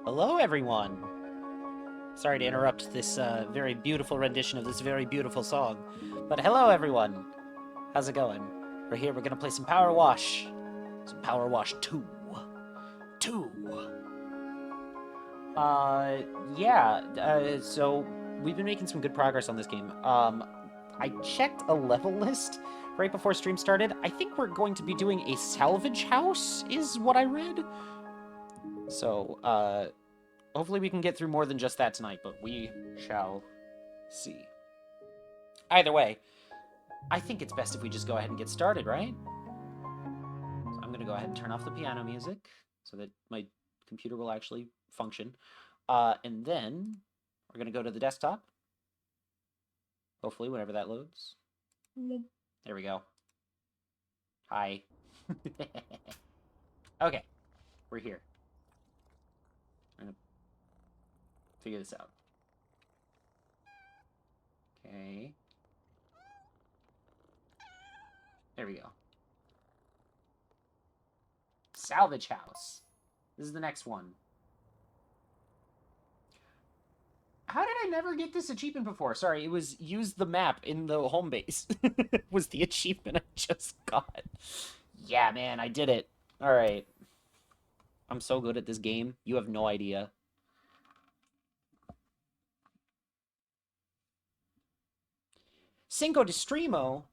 Hello, everyone! Sorry to interrupt this very beautiful rendition of this very beautiful song. But hello, everyone! How's it going? We're here, we're gonna play some PowerWash. Some PowerWash 2. 2! So we've been making some good progress on this game. I checked a level list right before stream started. I think we're going to be doing a salvage house, is what I read. So, hopefully we can get through more than just that tonight, but we shall see. Either way, I think it's best if we just go ahead and get started, right? So I'm going to go ahead and turn off the piano music so that my computer will actually function. And then we're going to go to the desktop. Hopefully, whenever that loads. There we go. Hi. Okay, we're here. I'm going to figure this out. Okay. There we go. Salvage house. This is the next one. How did I never get this achievement before? Sorry, it was use the map in the home base. Was the achievement I just got. Yeah, man, I did it. Alright. I'm so good at this game. You have no idea. Cinco de Streamo?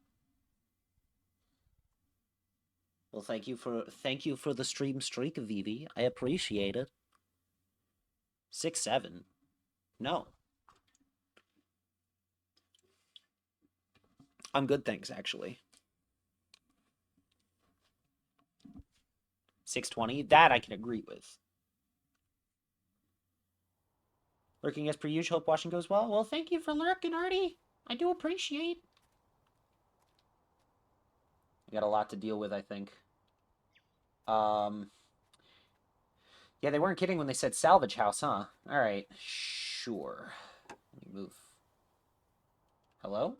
Well, thank you for the stream streak, Vivi. I appreciate it. 6-7. No. I'm good, thanks, actually. 620. That I can agree with. Lurking as per usual. Hope watching goes well. Well, thank you for lurking, Artie. I do appreciate. I got a lot to deal with, I think. Yeah, they weren't kidding when they said salvage house, huh? Alright, sure. Let me move. Hello?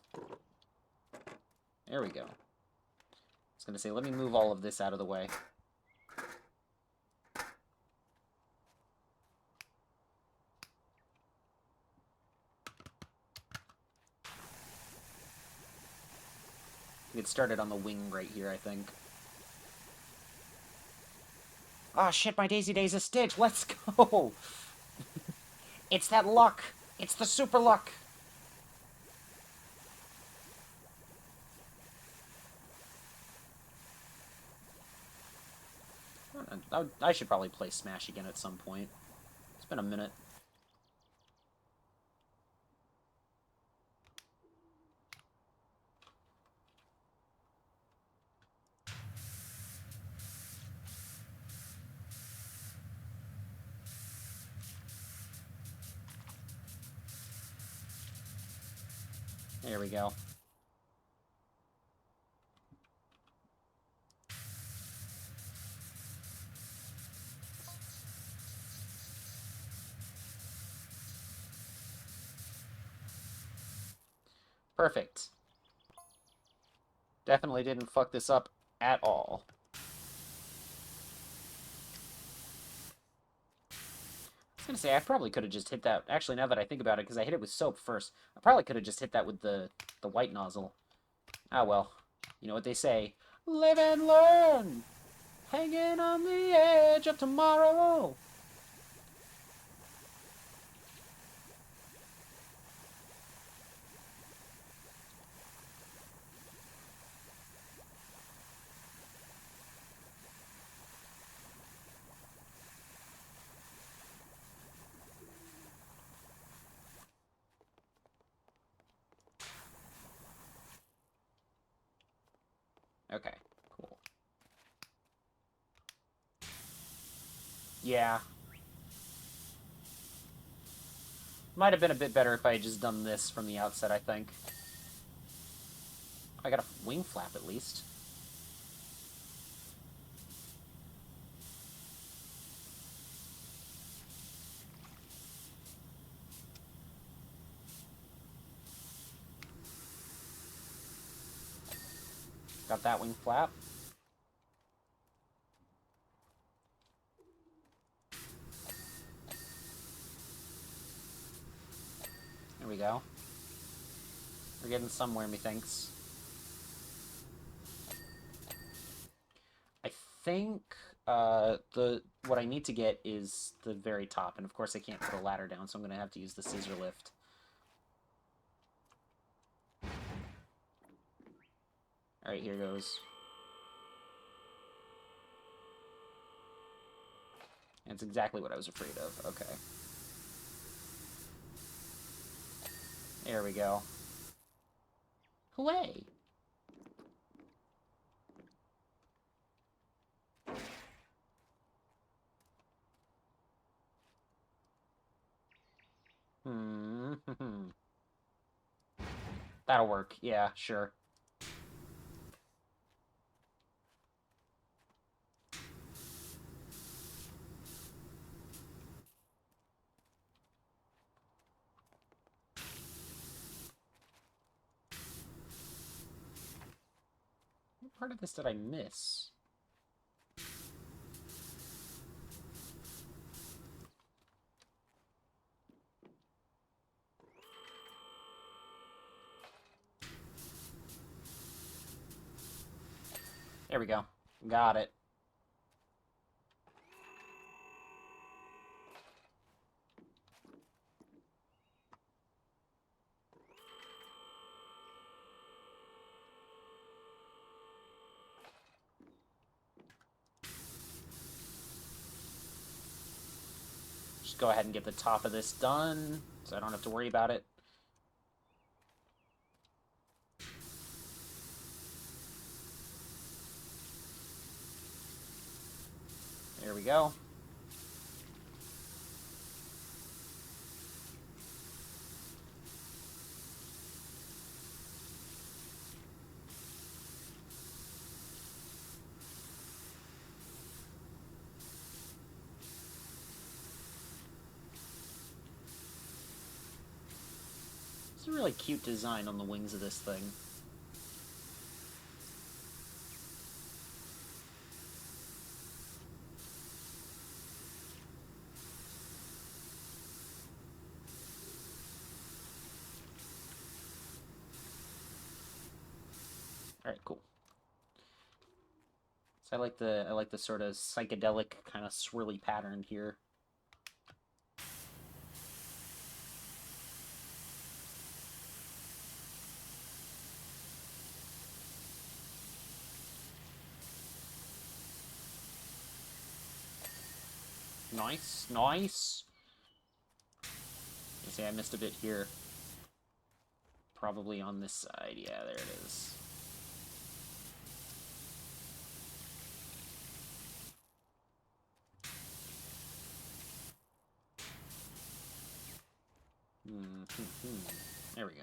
There we go. I was gonna say, let me move all of this out of the way. Get started on the wing right here, I think. Ah, oh, shit, my Daisy Day's a Stitch. Let's go. It's that luck. It's the super luck. I should probably play Smash again at some point. It's been a minute. There we go. Perfect. Definitely didn't fuck this up at all. I was gonna say, I probably could have just hit that. Actually, now that I think about it, because I hit it with soap first, I probably could have just hit that with the white nozzle. Ah, well. You know what they say. Live and learn! Hanging on the edge of tomorrow! Okay, cool. Yeah. Might have been a bit better if I had just done this from the outset, I think. I got a wing flap, at least. Got that wing flap. There we go. We're getting somewhere, methinks. I think what I need to get is the very top, and of course I can't put a ladder down, so I'm going to have to use the scissor lift. Alright, here goes. That's exactly what I was afraid of. Okay. There we go. Hooray! That'll work. Yeah, sure. What part of this did I miss? There we go. Got it. Just go ahead and get the top of this done, so I don't have to worry about it. There we go. It's a really cute design on the wings of this thing. Alright, cool. So I like the sort of psychedelic kind of swirly pattern here. Nice, nice. You see, I missed a bit here. Probably on this side. Yeah, there it is. There we go.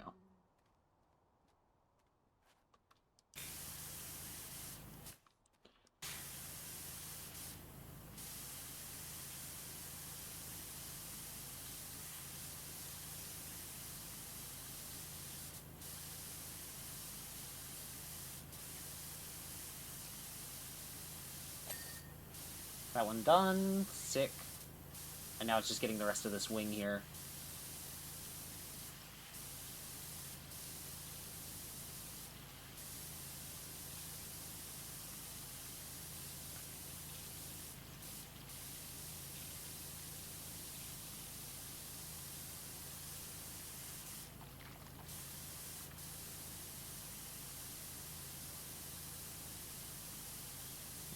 That one done. Sick. And now it's just getting the rest of this wing here.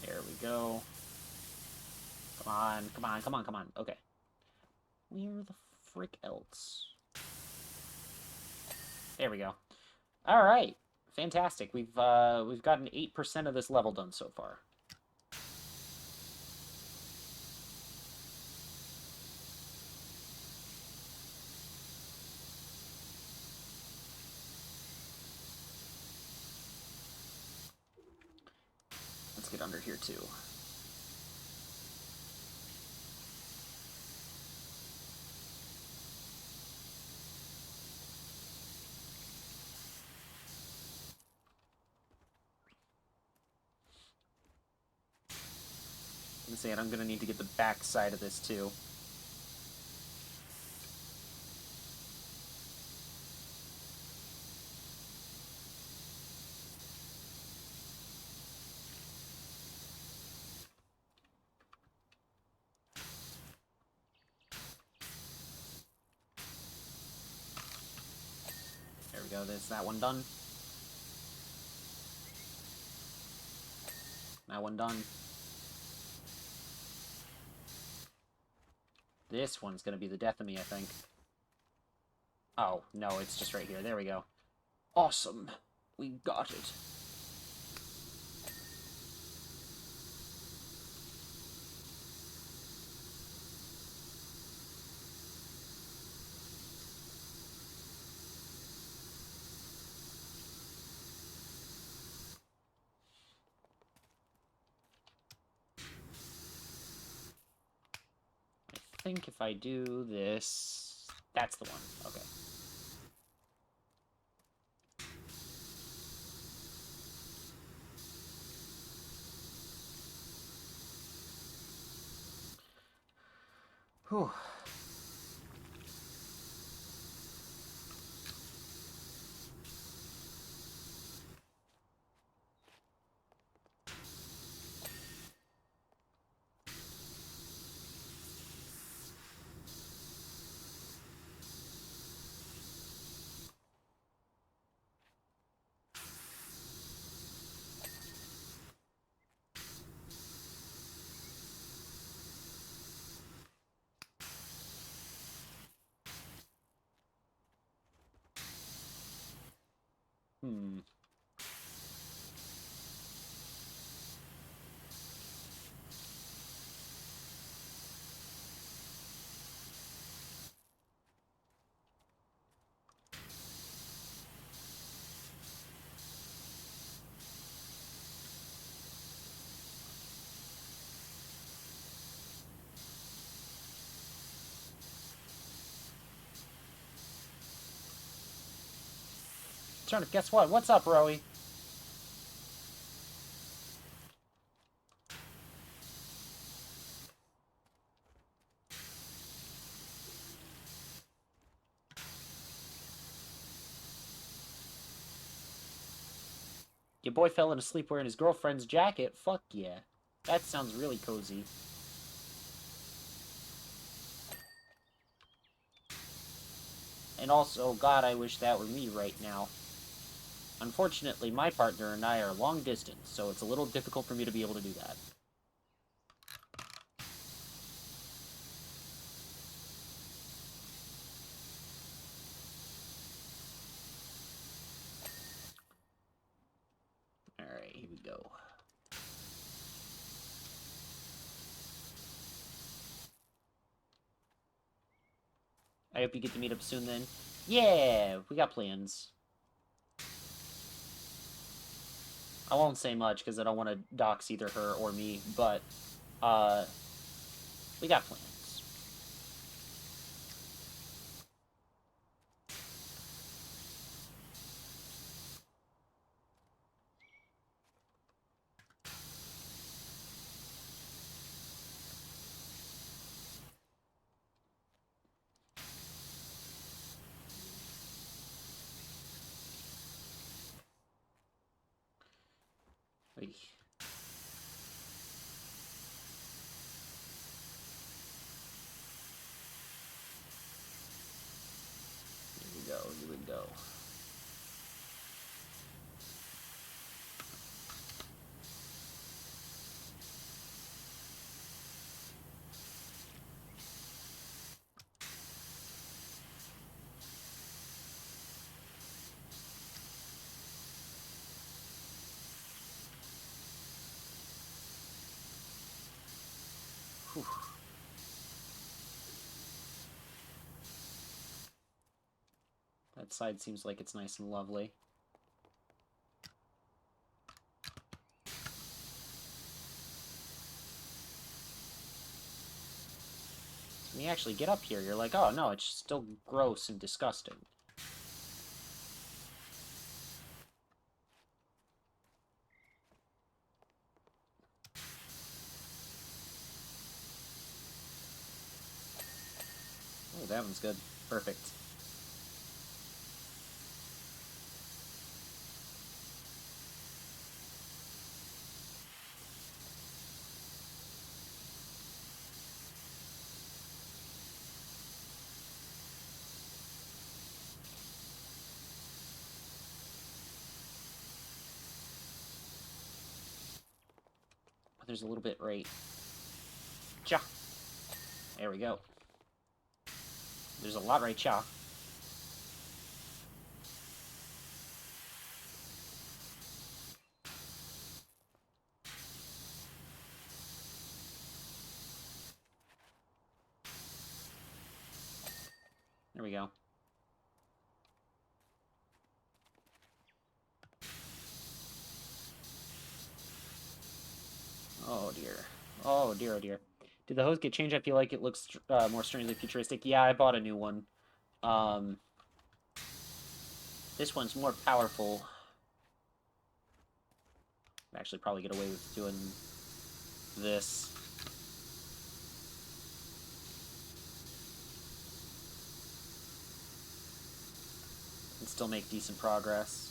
There we go. Come on, come on, come on, come on. Okay. Where the frick else? There we go. Alright. Fantastic. We've gotten 8% of this level done so far. Let's get under here too. I'm saying I'm gonna need to get the back side of this too. There we go, there's that one done. That one done. This one's gonna be the death of me, I think. Oh, no, it's just right here. There we go. Awesome. We got it. I think if I do this... That's the one. Okay. Whew. Hmm. Turnip, guess what? What's up, Rowie? Your boy fell asleep wearing his girlfriend's jacket? Fuck yeah. That sounds really cozy. And also, God, I wish that were me right now. Unfortunately, my partner and I are long distance, so it's a little difficult for me to be able to do that. Alright, here we go. I hope you get to meet up soon then. Yeah, we got plans. I won't say much because I don't want to dox either her or me, but, we got plans. Wait. Here we go, here we go. That side seems like it's nice and lovely. When you actually get up here, you're like, oh no, it's still gross and disgusting. Oh, that one's good. Perfect. There's a little bit right. Cha! There we go. There's a lot right cha. There we go. Oh dear. Oh dear, oh dear. Did the hose get changed? I feel like it looks more strangely futuristic. Yeah, I bought a new one. This one's more powerful. I'd actually probably get away with doing this. And still make decent progress.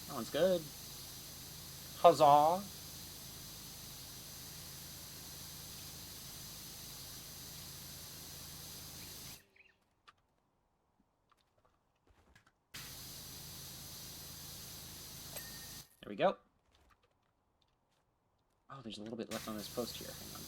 That one's good. Huzzah! There we go. Oh, there's a little bit left on this post here. Hang on.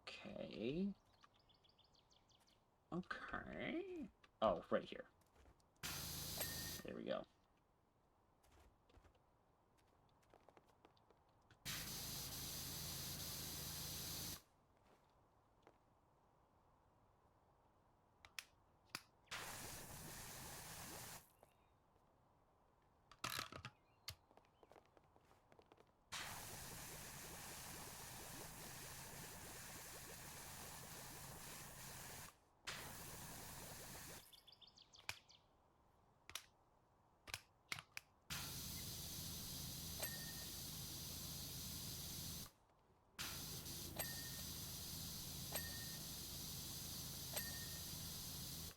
Okay. Okay. Oh, right here. There we go.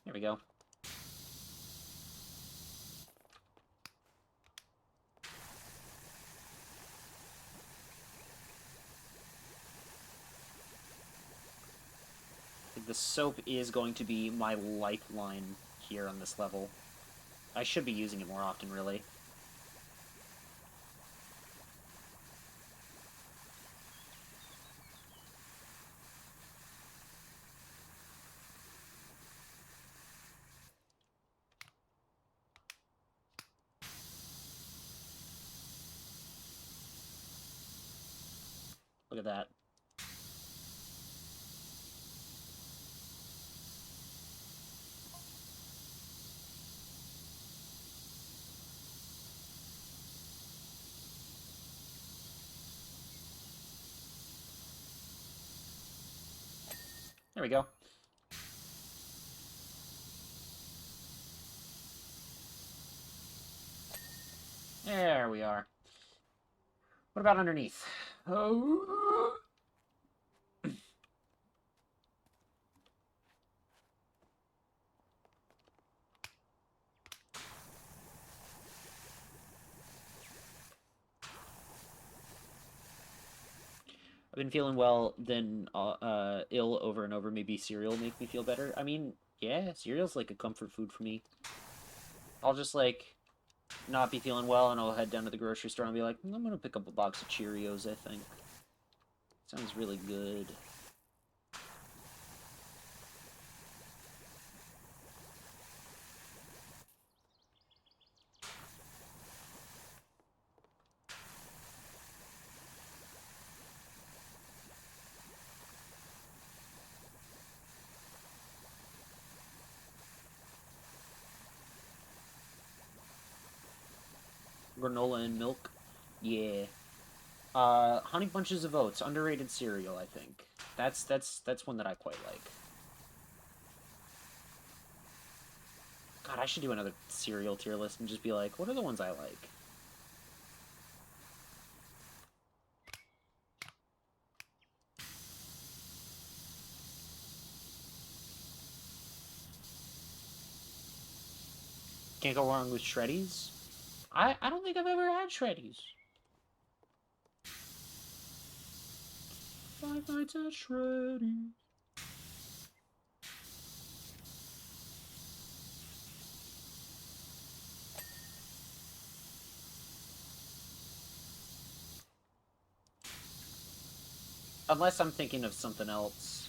There we go. The soap is going to be my lifeline here on this level. I should be using it more often, really. Look at that. There we go. There we are. What about underneath? Oh. I've been feeling well, then ill over and over. Maybe cereal make me feel better. I mean, yeah, cereal's like a comfort food for me. I'll just like not be feeling well, and I'll head down to the grocery store and be like, I'm gonna pick up a box of Cheerios, I think. Sounds really good. Granola and milk. Yeah. Honey Bunches of Oats, underrated cereal, I think. That's one that I quite like. God, I should do another cereal tier list and just be like, what are the ones I like? Can't go wrong with Shreddies. I don't think I've ever had Shreddies. Five Nights at Shreddies. Unless I'm thinking of something else.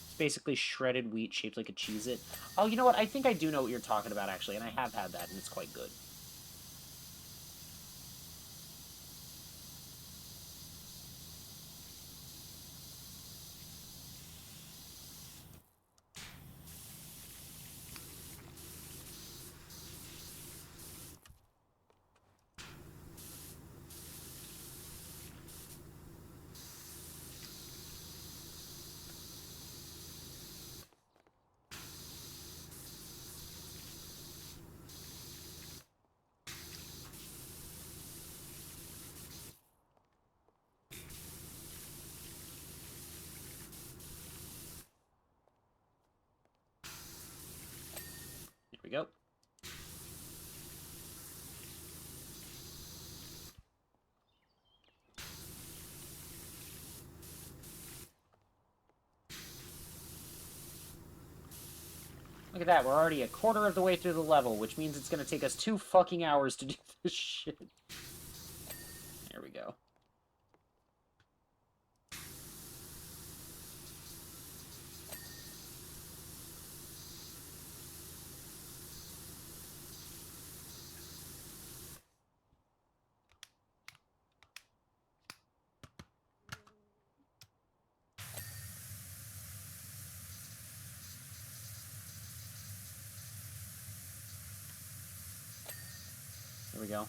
It's basically shredded wheat shaped like a Cheez-It. Oh, you know what? I think I do know what you're talking about, actually, and I have had that, and it's quite good. Here we go. Look at that, we're already a quarter of the way through the level, which means it's gonna take us 2 fucking hours to do this shit. There we go. Here we go.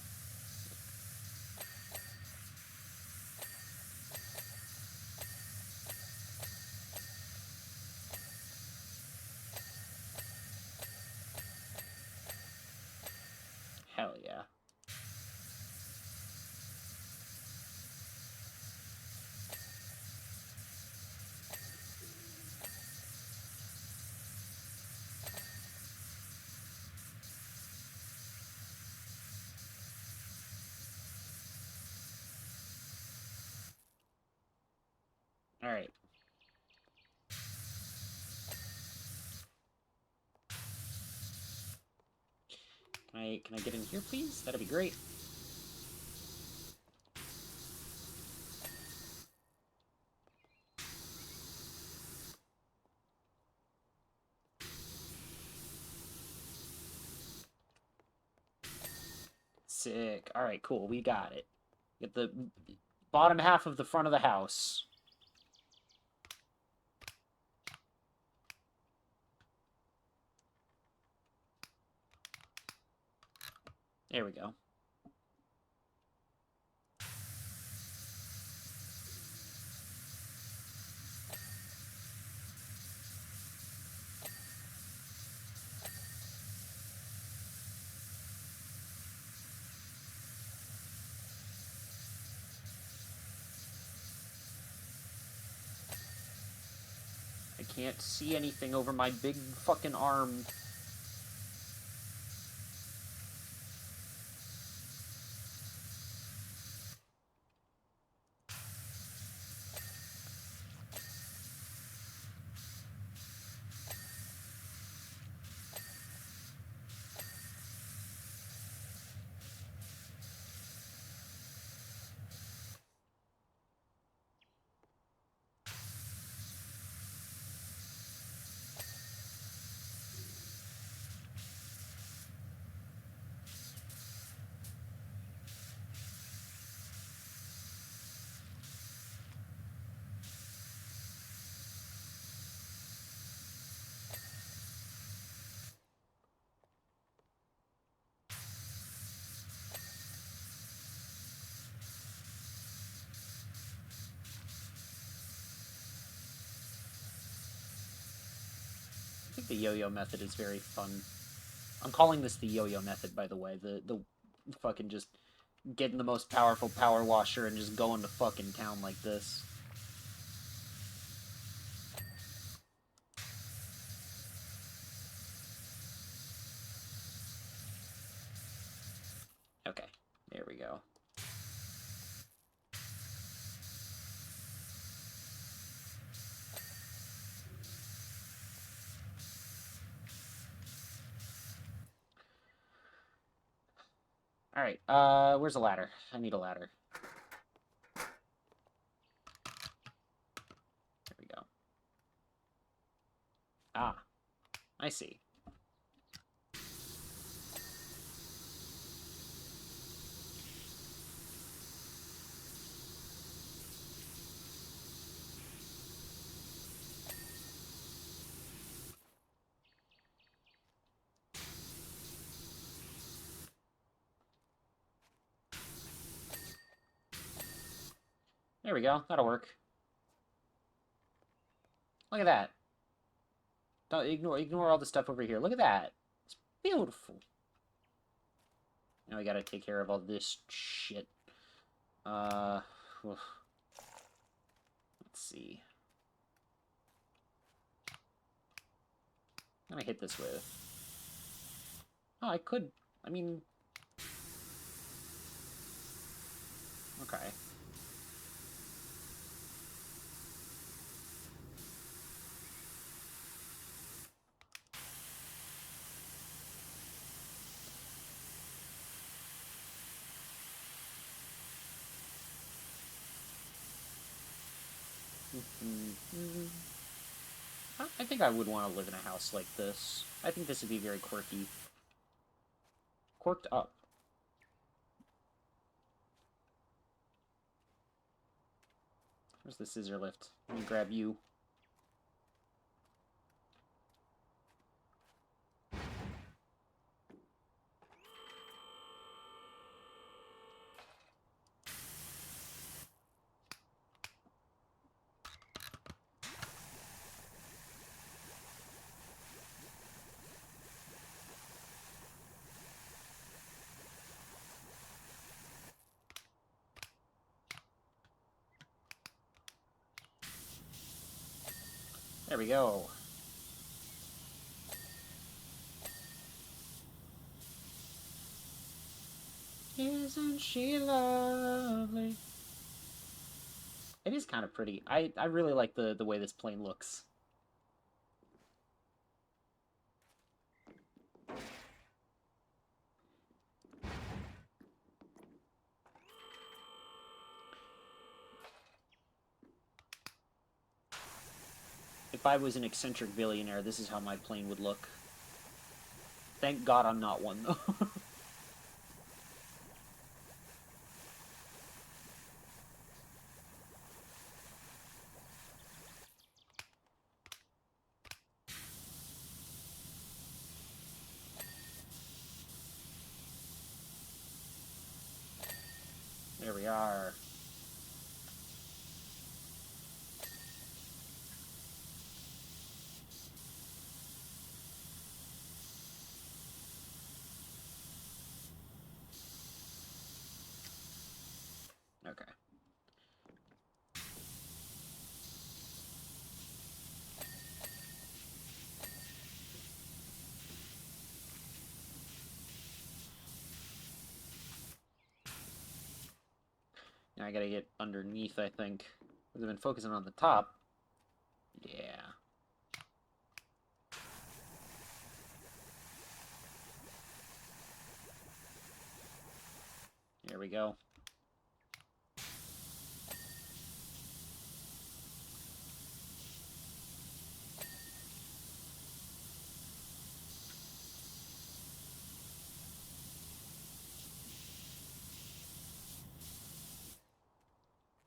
Hell yeah. Alright. Can I get in here, please? That'd be great. Sick. Alright, cool. We got it. Get the bottom half of the front of the house. There we go. can't see anything over my big fucking arm. I think the yo-yo method is very fun. I'm calling this the yo-yo method, by the way. The fucking just getting the most powerful power washer and just going to fucking town like this. Okay, there we go. Alright, where's the ladder? I need a ladder. There we go. Ah, I see. There we go. That'll work. Look at that. Don't ignore all the stuff over here. Look at that. It's beautiful. Now we gotta take care of all this shit. Let's see. What can I hit this with? Oh, I could. I mean. Okay. I think I would want to live in a house like this. I think this would be very quirky. Quirked up. Where's the scissor lift? Let me grab you. There we go. Isn't she lovely? It is kind of pretty. I really like the way this plane looks. If I was an eccentric billionaire, this is how my plane would look. Thank God I'm not one, though. There we are. Okay. I gotta get underneath, I think. I've been focusing on the top. Yeah. There we go.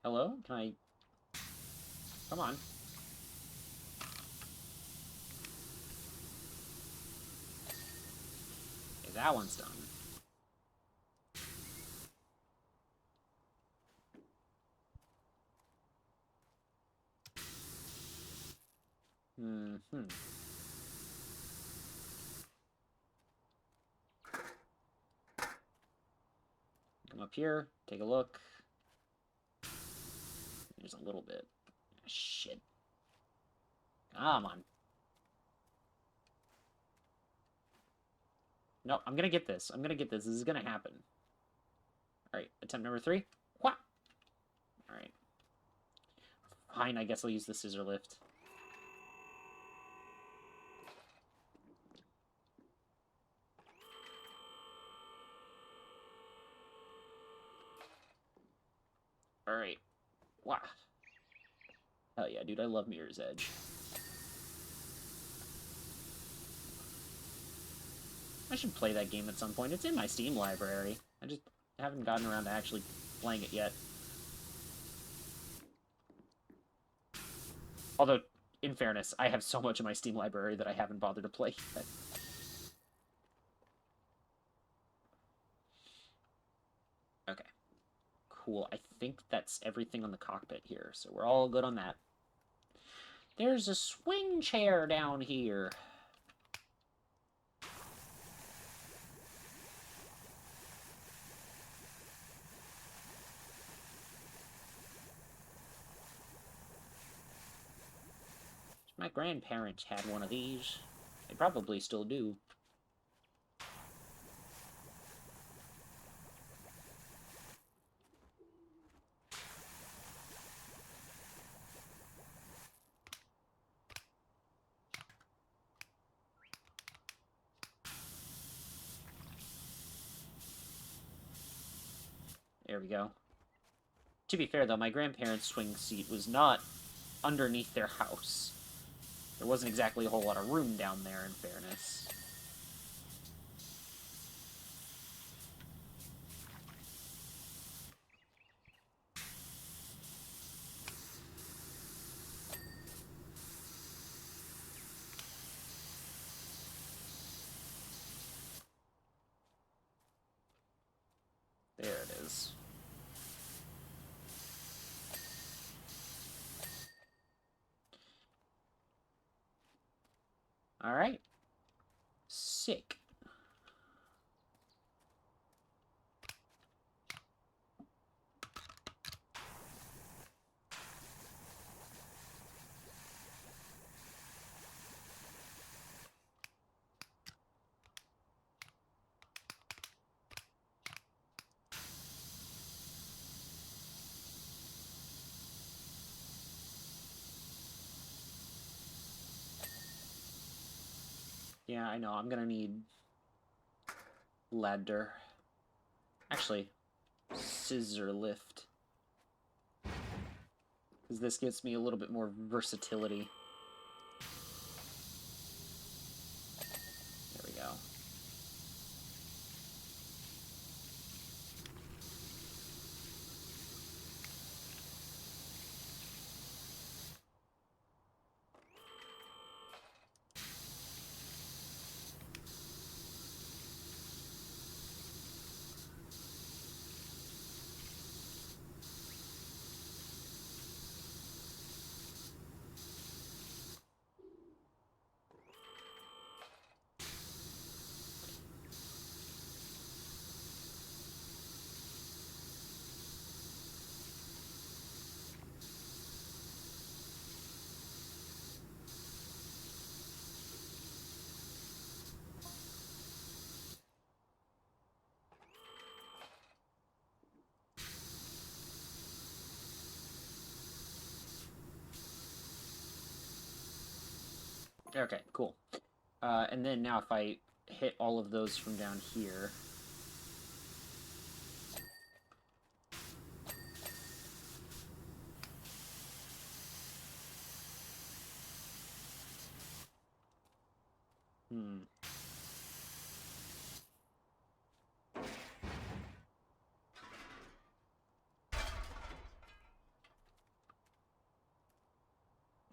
Hello? Can I... Come on. Okay, that one's done. Mm-hmm. Come up here, take a look. There's a little bit. Shit. Come on. No, I'm gonna get this. I'm gonna get this. This is gonna happen. Alright, attempt number 3. Wha! Alright. Fine, I guess I'll use the scissor lift. Alright. Wow. Hell yeah, dude, I love Mirror's Edge. I should play that game at some point. It's in my Steam library. I just haven't gotten around to actually playing it yet. Although, in fairness, I have so much in my Steam library that I haven't bothered to play yet. Okay. Cool. I think that's everything on the cockpit here, so we're all good on that. There's a swing chair down here. My grandparents had one of these. They probably still do. There we go. To be fair, though, my grandparents' swing seat was not underneath their house. There wasn't exactly a whole lot of room down there, in fairness. There it is. Alright. Sick. Yeah, I know. I'm gonna need ladder. Actually, scissor lift. Because this gives me a little bit more versatility. There we go. Okay, cool. And then now if I hit all of those from down here...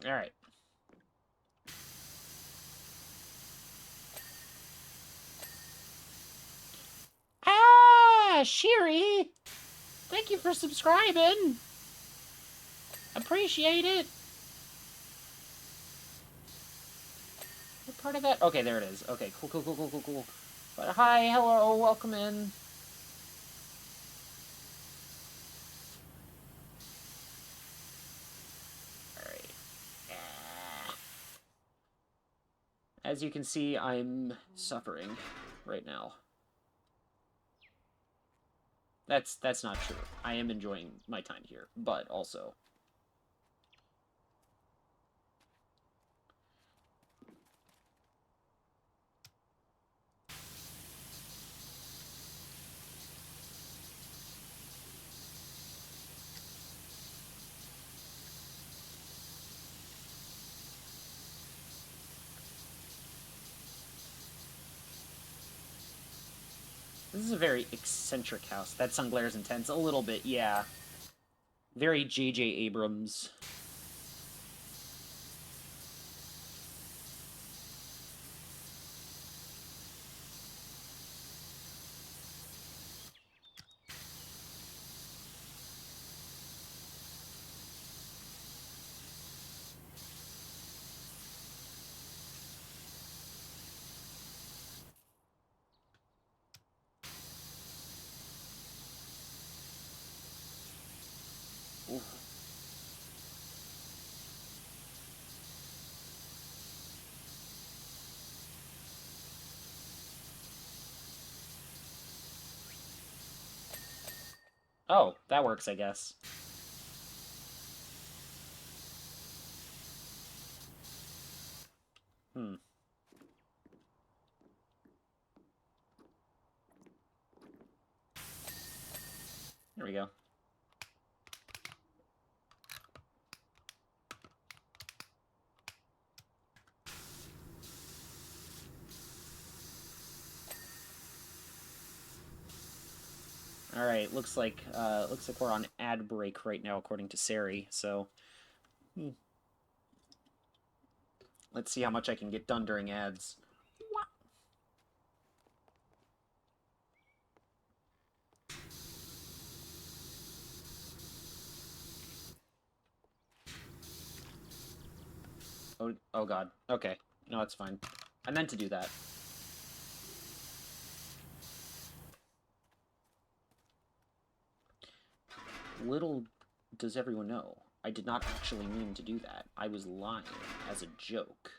Alright. Ah, Shiri! Thank you for subscribing! Appreciate it! What part of that? Okay, there it is. Okay, cool. But hi, hello, welcome in. Alright. As you can see, I'm suffering right now. That's not true. I am enjoying my time here, but also... This is a very eccentric house. That sun glare is intense. A little bit, yeah. Very J.J. Abrams. Oof. Oh, that works, I guess. There we go. Alright, looks like we're on ad break right now, according to Sari, so... Let's see how much I can get done during ads. Oh god. Okay. No, it's fine. I meant to do that. Little does everyone know, I did not actually mean to do that. I was lying as a joke.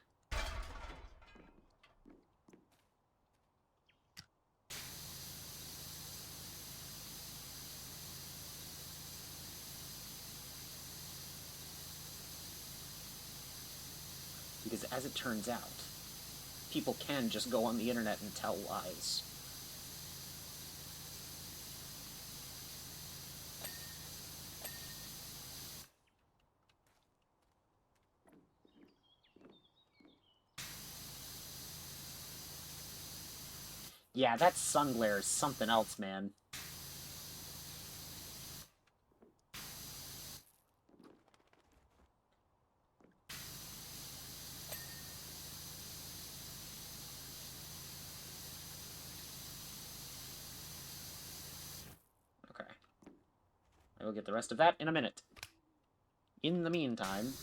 Because as it turns out, people can just go on the internet and tell lies. Yeah, that sun glare is something else, man. Okay. I will get the rest of that in a minute. In the meantime...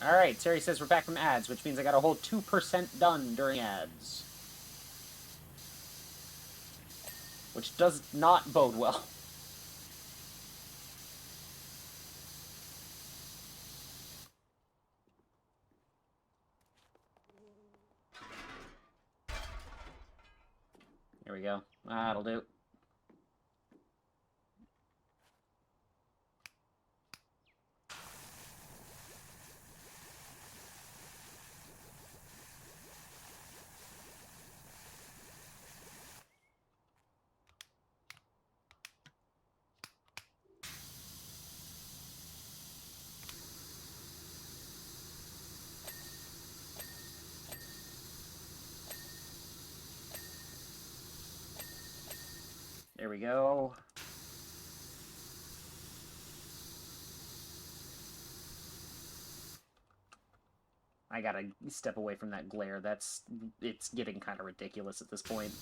Alright, Terry says we're back from ads, which means I got a whole 2% done during ads. which does not bode well. There we go. That'll do. There we go. I gotta step away from that glare. It's getting kind of ridiculous at this point.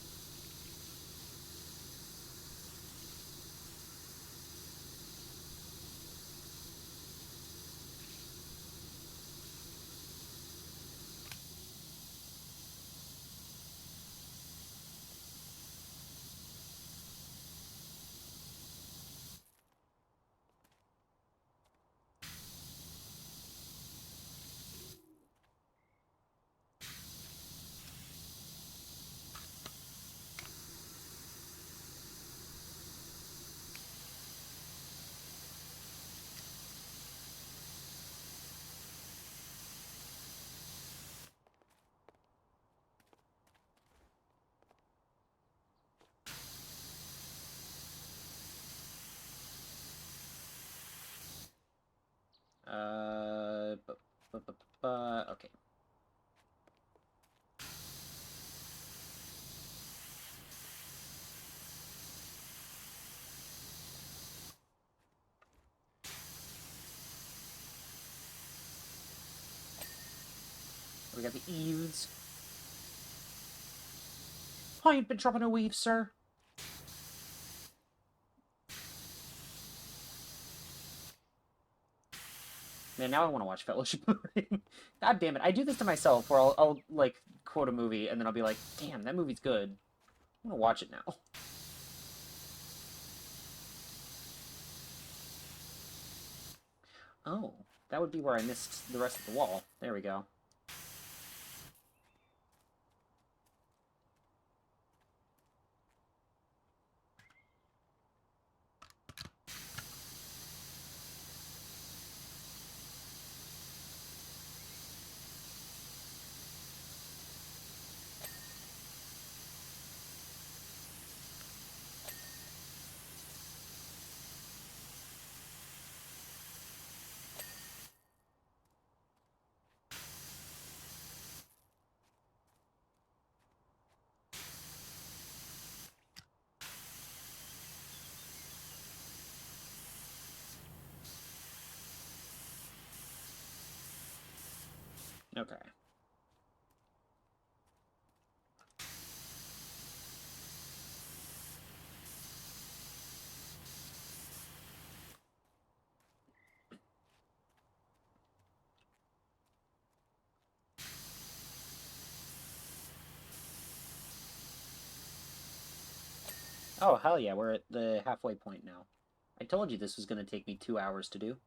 Okay. We got the eaves. I ain't been dropping a weave, sir. Man, now I want to watch Fellowship. God damn it. I do this to myself where I'll like, quote a movie, and then I'll be like, damn, that movie's good. I'm gonna watch it now. Oh, that would be where I missed the rest of the wall. There we go. Okay. Oh, hell yeah, we're at the halfway point now. I told you this was going to take me 2 hours to do.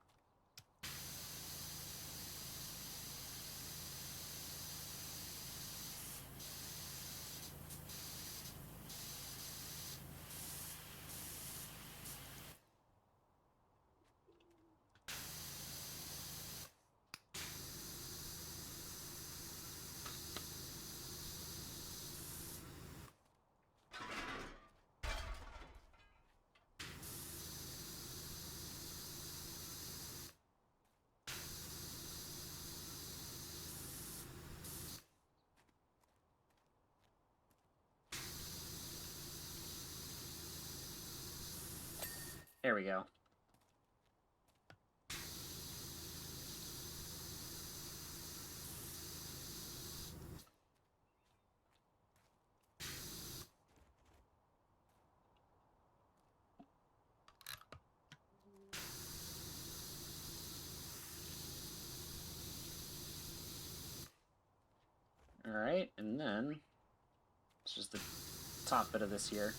There we go. Alright, and then it's just the top bit of this here.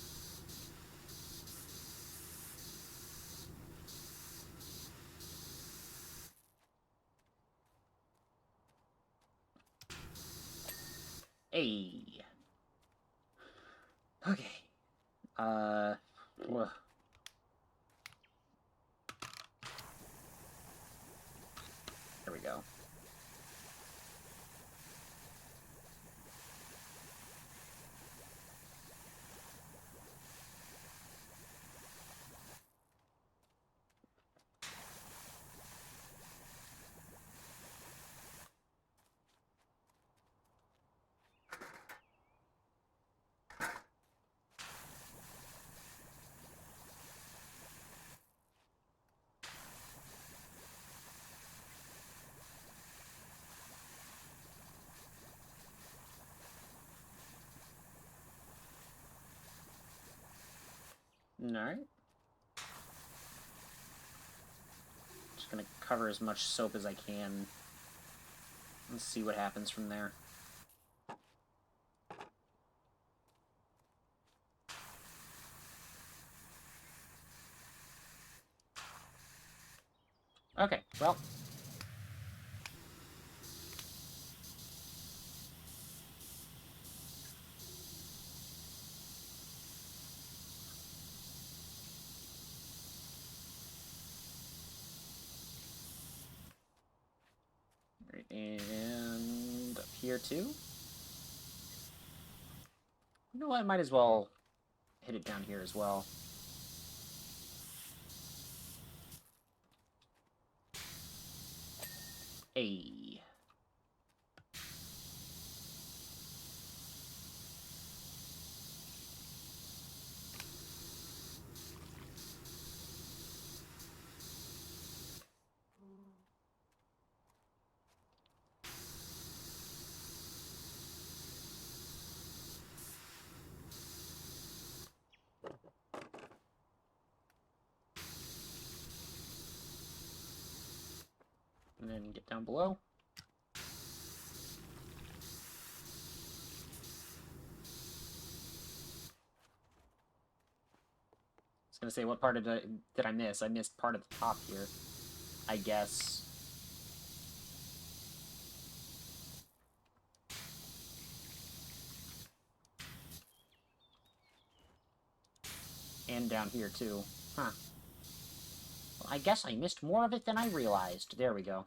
Hey. Okay. Ugh. There we go. Alright. Just gonna cover as much soap as I can. Let's see what happens from there. Okay, well. Right, and up here too. You know what? I might as well hit it down here as well. Hey. And then get down below. I was gonna say, what part did I miss? I missed part of the top here, I guess. And down here too. Huh. Well, I guess I missed more of it than I realized. There we go.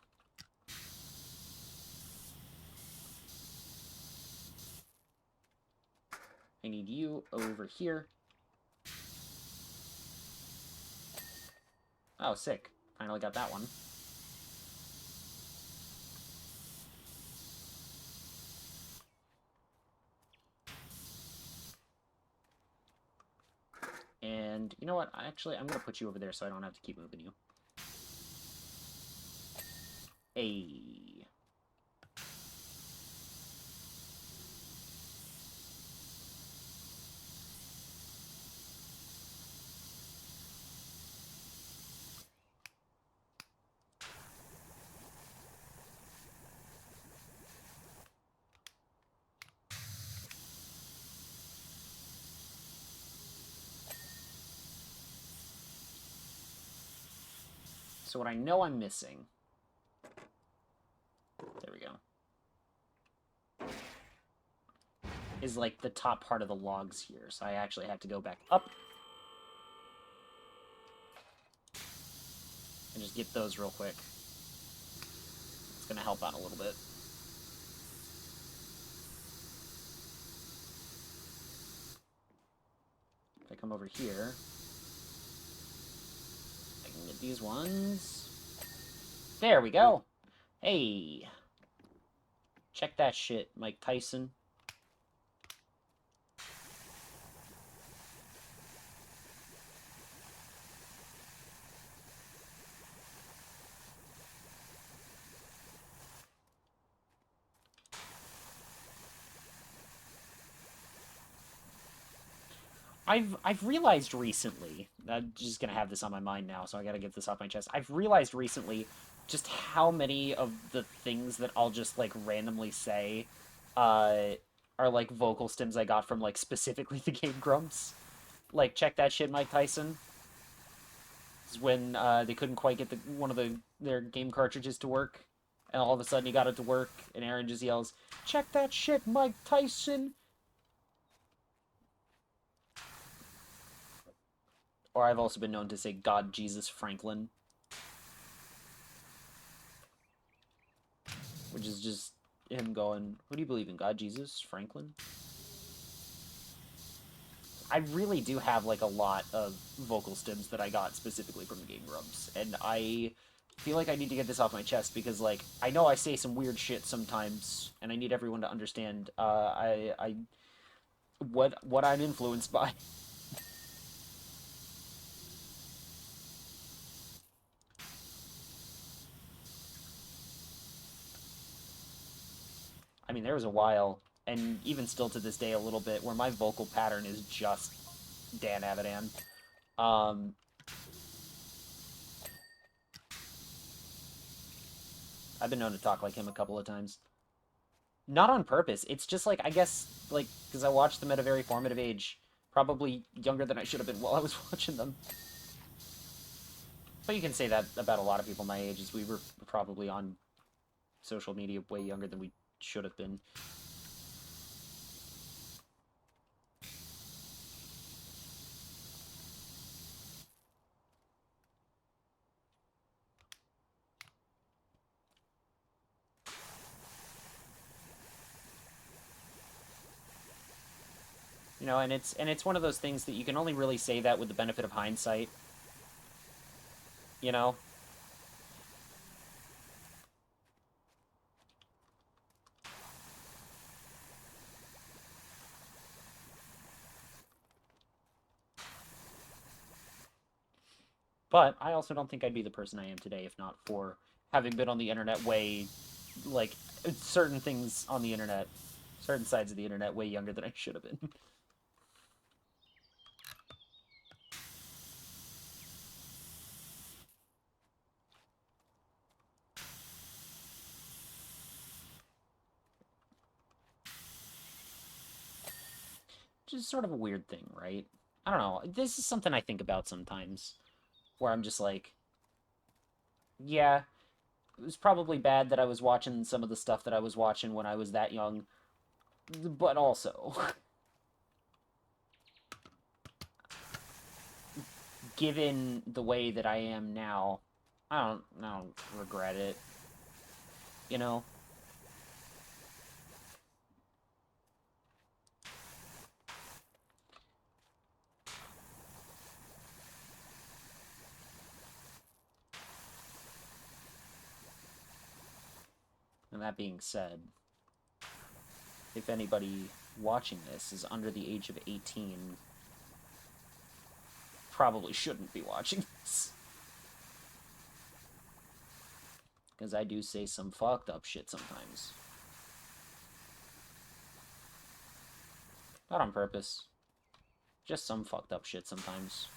I need you over here. Oh, sick. Finally got that one. And you know what? Actually, I'm going to put you over there so I don't have to keep moving you. Hey. So what I know I'm missing... There we go. Is like the top part of the logs here. So I actually have to go back up. And just get those real quick. It's going to help out a little bit. If I come over here, I can get these ones. There we go. Hey. Check that shit, Mike Tyson. I've realized recently, I'm just gonna have this on my mind now, so I gotta get this off my chest. I've realized recently just how many of the things that I'll just like randomly say are like vocal stems I got from like specifically the Game Grumps. Like, check that shit, Mike Tyson. This is when they couldn't quite get one of their game cartridges to work And all of a sudden he got it to work, and Aaron just yells, "Check that shit, Mike Tyson!" Or I've also been known to say, "God, Jesus, Franklin." Which is just him going, "What do you believe in, God, Jesus, Franklin?" I really do have, like, a lot of vocal stims that I got specifically from Game Grumps, and I feel like I need to get this off my chest, because, like, I know I say some weird shit sometimes, and I need everyone to understand, what I'm influenced by. I mean, there was a while, and even still to this day a little bit, where my vocal pattern is just Dan Avidan. Um, I've been known to talk like him a couple of times. Not on purpose. It's just like, I guess, like, because I watched them at a very formative age. Probably younger than I should have been while I was watching them. But you can say that about a lot of people my age, as we were probably on social media way younger than we should have been. You know, and it's one of those things that you can only really say that with the benefit of hindsight. You know? But I also don't think I'd be the person I am today if not for having been on the internet way, like, certain things on the internet, certain sides of the internet way younger than I should have been. Which is sort of a weird thing, right? I don't know. This is something I think about sometimes, where I'm just like, yeah, it was probably bad that I was watching some of the stuff that I was watching when I was that young, but also, given the way that I am now, I don't regret it, you know? And that being said, if anybody watching this is under the age of 18, probably shouldn't be watching this. Because I do say some fucked up shit sometimes. Not on purpose. Just some fucked up shit sometimes.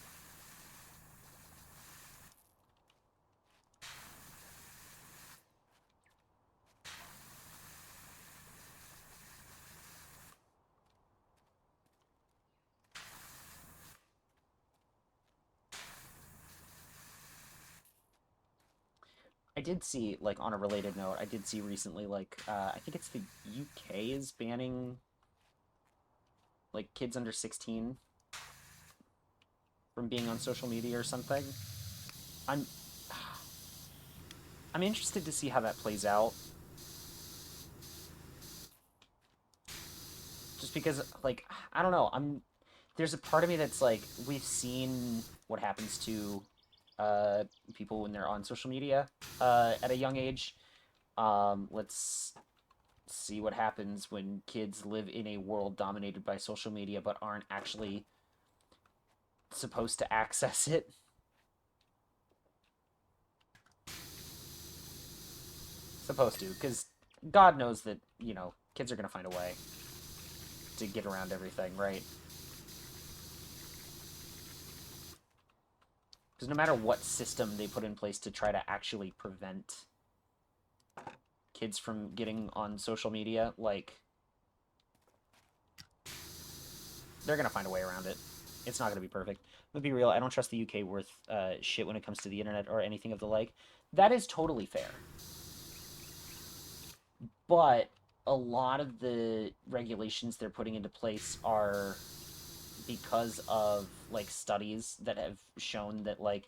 I did see, like, on a related note, I did see recently, like, I think it's the UK is banning, like, kids under 16 from being on social media or something. I'm, I'm interested to see how that plays out. Just because, like, I don't know, there's a part of me that's like, we've seen what happens to, people when they're on social media, at a young age. Let's see what happens when kids live in a world dominated by social media but aren't actually supposed to access it. Supposed to, because God knows that, kids are going to find a way to get around everything, right? Because no matter what system they put in place to try to actually prevent kids from getting on social media, like, they're going to find a way around it. It's not going to be perfect. But be real, I don't trust the UK worth shit when it comes to the internet or anything of the like. That is totally fair. But a lot of the regulations they're putting into place are because of like studies that have shown that like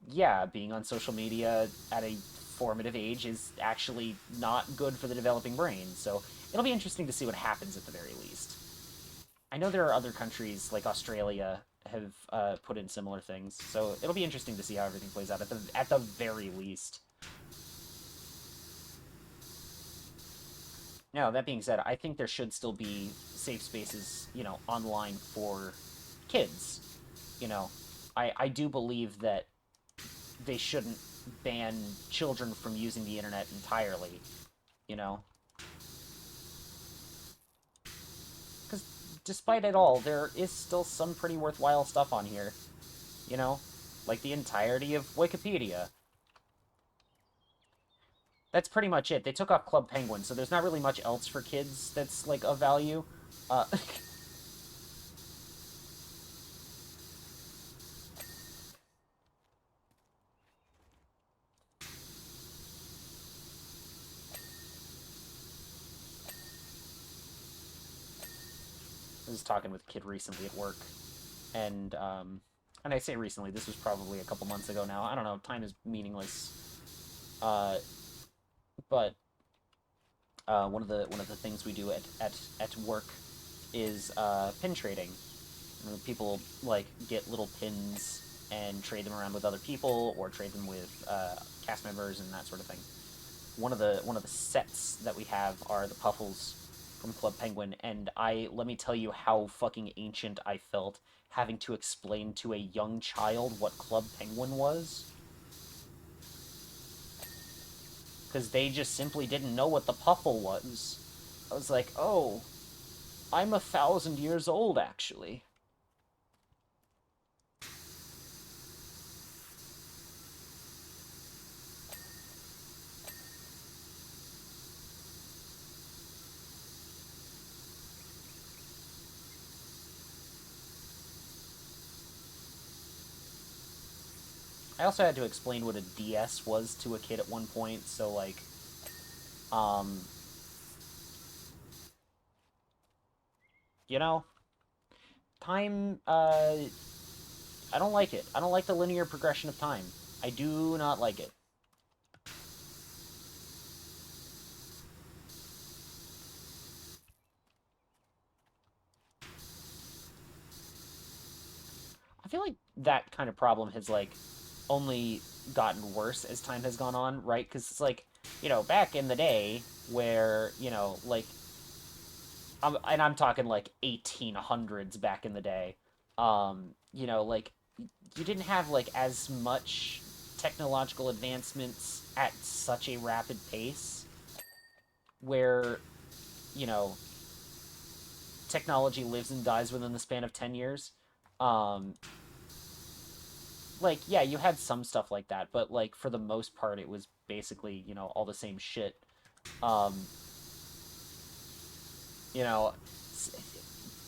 yeah, being on social media at a formative age is actually not good for the developing brain. So it'll be interesting to see what happens at the very least. I know there are other countries like Australia have put in similar things, so it'll be interesting to see how everything plays out at the very least. Now, that being said, I think there should still be safe spaces, online for kids. You know, I do believe that they shouldn't ban children from using the internet entirely, you know? Because despite it all, there is still some pretty worthwhile stuff on here, you know? Like the entirety of Wikipedia. That's pretty much it. They took off Club Penguin, so there's not really much else for kids that's, like, of value. I was talking with a kid recently at work, and I say recently, this was probably a couple months ago now. I don't know, time is meaningless. Uh, but one of the things we do at work is pin trading. People like get little pins and trade them around with other people, or trade them with cast members and that sort of thing. One of the sets that we have are the Puffles from Club Penguin, and let me tell you how fucking ancient I felt having to explain to a young child what Club Penguin was, because they just simply didn't know what the Puffle was. I was like, oh, I'm 1,000 years old, actually. I also had to explain what a DS was to a kid at one point, so like, um, you know, time, I don't like it. I don't like the linear progression of time. I do not like it. I feel like that kind of problem has like only gotten worse as time has gone on, right? Because it's like, back in the day where, and I'm talking like 1800s back in the day, like you didn't have like as much technological advancements at such a rapid pace where, you know, technology lives and dies within the span of 10 years. Um, like, yeah, you had some stuff like that, but like for the most part, it was basically, all the same shit. Um, you know,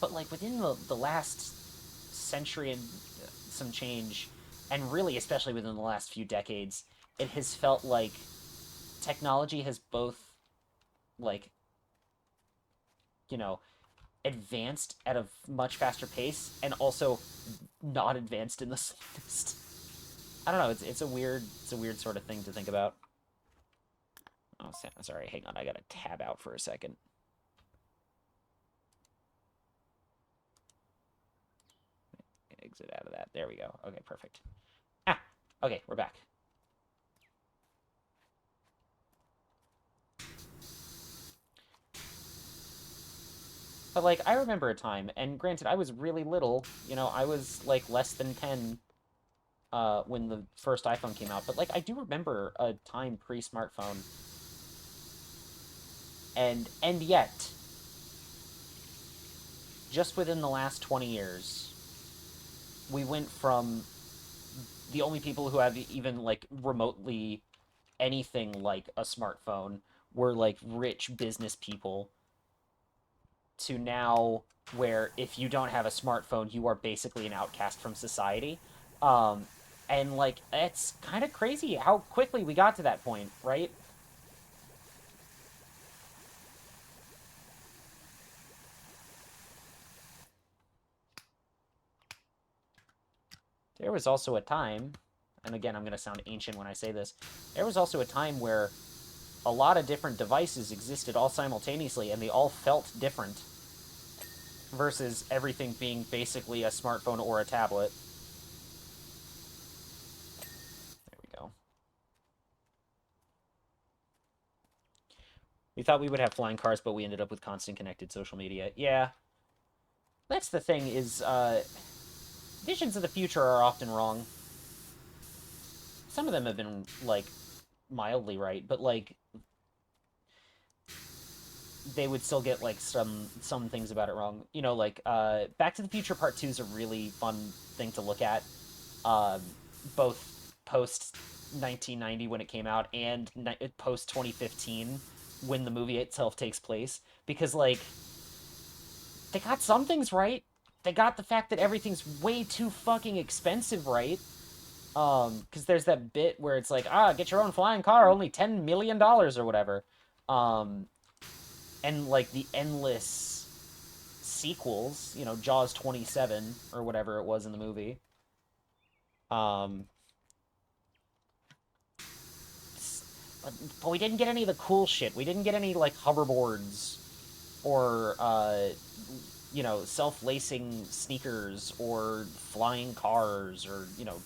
but like within the last century and some change, and really especially within the last few decades, it has felt like technology has both like you know advanced at a much faster pace and also not advanced in the slightest. I don't know. It's a weird sort of thing to think about. Oh, sorry. Hang on. I gotta tab out for a second. Exit out of that. There we go. Okay, perfect. Ah. Okay, we're back. But like, I remember a time, and granted, I was really little. I was like less than 10 when the first iPhone came out. But like, I do remember a time pre-smartphone, and yet, just within the last 20 years, we went from the only people who have even like remotely anything like a smartphone were like rich business people to now where if you don't have a smartphone, you are basically an outcast from society. Um, and like it's kind of crazy how quickly we got to that point, right? There was also a time, and again, I'm going to sound ancient when I say this, there was also a time where a lot of different devices existed all simultaneously, and they all felt different, versus everything being basically a smartphone or a tablet. There we go. We thought we would have flying cars, but we ended up with constant connected social media. Yeah. That's the thing, is, visions of the future are often wrong. Some of them have been, like, mildly right, but, like, they would still get, like, some things about it wrong. You know, like, Back to the Future Part 2 is a really fun thing to look at. Um, both post-1990 when it came out and post-2015 when the movie itself takes place. Because, like, they got some things right. They got the fact that everything's way too fucking expensive right. Because there's that bit where it's like, get your own flying car, only $10 million or whatever. Um, and, like, the endless sequels, you know, Jaws 27 or whatever it was in the movie. Um, but we didn't get any of the cool shit. We didn't get any, like, hoverboards or, you know, self-lacing sneakers or flying cars or, you know,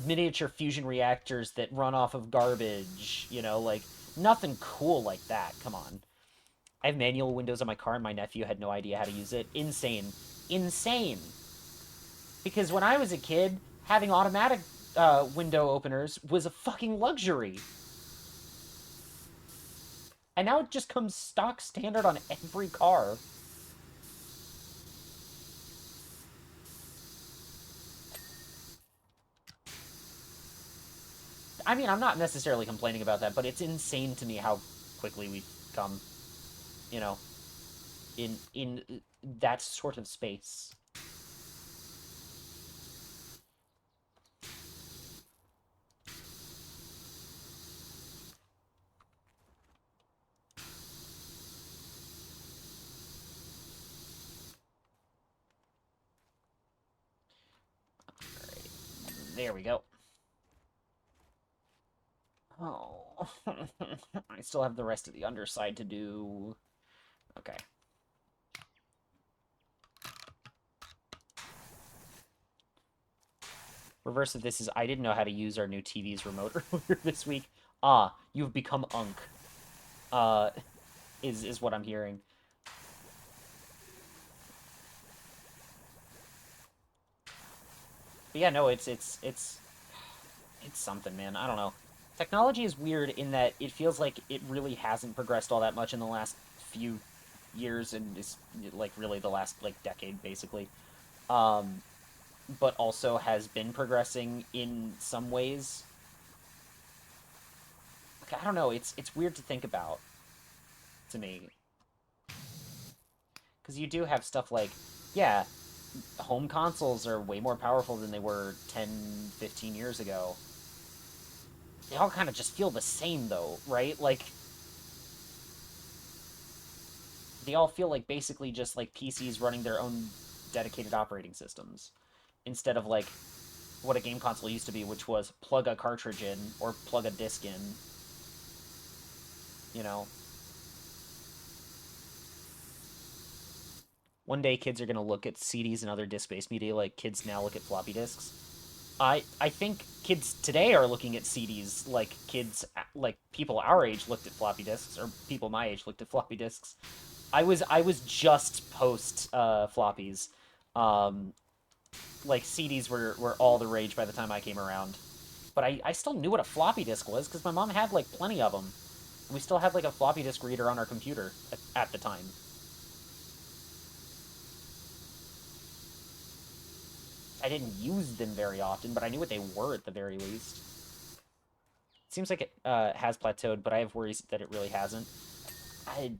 miniature fusion reactors that run off of garbage, you know, like, nothing cool like that. Come on. I have manual windows on my car and my nephew had no idea how to use it. Insane. Insane. Because when I was a kid, having automatic window openers was a fucking luxury. And now it just comes stock standard on every car. I mean, I'm not necessarily complaining about that, but it's insane to me how quickly we've come, you know, in that sort of space. Alright, there we go. Oh, I still have the rest of the underside to do. Okay. Reverse of this is I didn't know how to use our new TV's remote earlier this week. You've become Unk. Uh, is what I'm hearing. But yeah, no, it's something, man. I don't know. Technology is weird in that it feels like it really hasn't progressed all that much in the last few years, and is like really the last like decade, basically. Um, but also has been progressing in some ways. Like, I don't know. It's weird to think about to me because you do have stuff like, yeah, home consoles are way more powerful than they were 10, 15 years ago. They all kind of just feel the same, though, right? Like, they all feel like basically just like PCs running their own dedicated operating systems instead of like what a game console used to be, which was plug a cartridge in or plug a disc in, you know? One day kids are going to look at CDs and other disc-based media like kids now look at floppy disks. I think kids today are looking at CDs like kids, like people our age looked at floppy disks, or people my age looked at floppy disks. I was just post floppies. Um, like CDs were all the rage by the time I came around. But I still knew what a floppy disk was because my mom had like plenty of them. And we still had like a floppy disk reader on our computer at the time. I didn't use them very often, but I knew what they were at the very least. It seems like it has plateaued, but I have worries that it really hasn't. I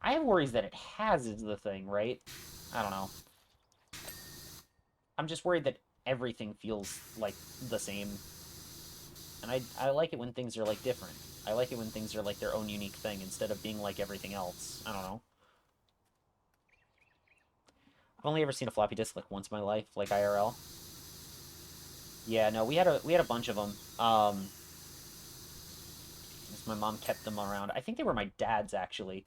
I have worries that it has is the thing, right? I don't know. I'm just worried that everything feels like the same. And I like it when things are like different. I like it when things are like their own unique thing instead of being like everything else. I don't know. I've only ever seen a floppy disk like once in my life, like IRL. Yeah, no, we had a bunch of them. My mom kept them around. I think they were my dad's actually.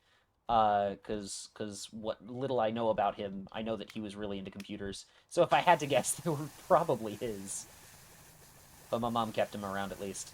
Cause what little I know about him, I know that he was really into computers. So if I had to guess, they were probably his. But my mom kept him around at least.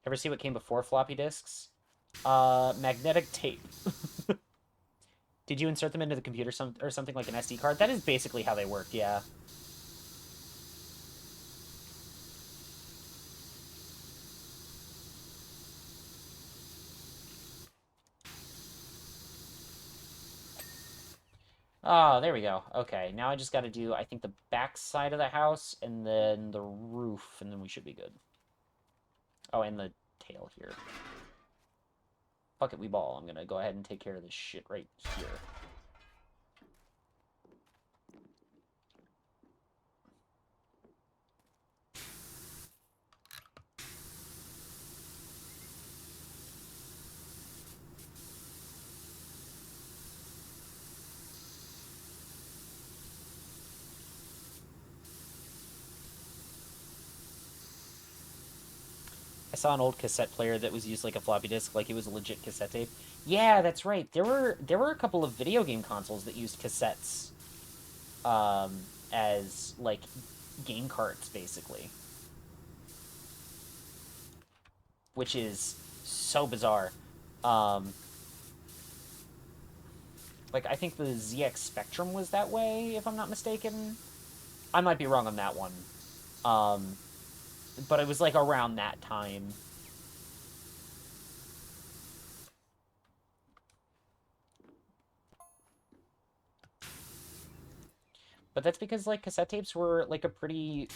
Ever see what came before floppy disks? Magnetic tape. Did you insert them into the computer or something like an SD card? That is basically how they work, yeah. Oh, there we go. Okay, now I just got to do, I think, the back side of the house, and then the roof, and then we should be good. Oh, and the tail here. Fuck it, we ball. I'm gonna go ahead and take care of this shit right here. I saw an old cassette player that was used like a floppy disk, like it was a legit cassette tape. Yeah, that's right. There were a couple of video game consoles that used cassettes as like game carts basically, which is so bizarre. Um, like I think the ZX Spectrum was that way, if I'm not mistaken. I might be wrong on that one. Um, but it was like around that time. But that's because like cassette tapes were like a pretty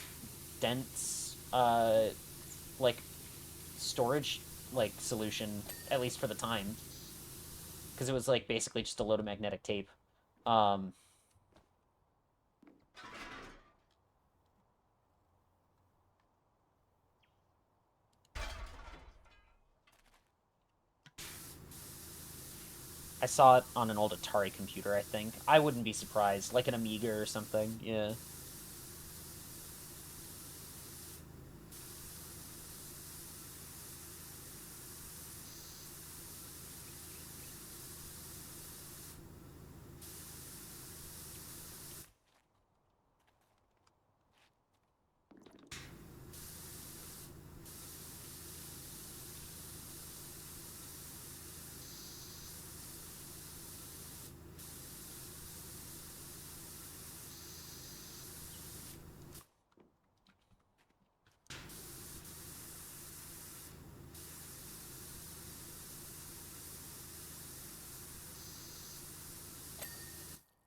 dense like storage like solution, at least for the time, because it was like basically just a load of magnetic tape. Um, I saw it on an old Atari computer, I think. I wouldn't be surprised, like an Amiga or something. Yeah.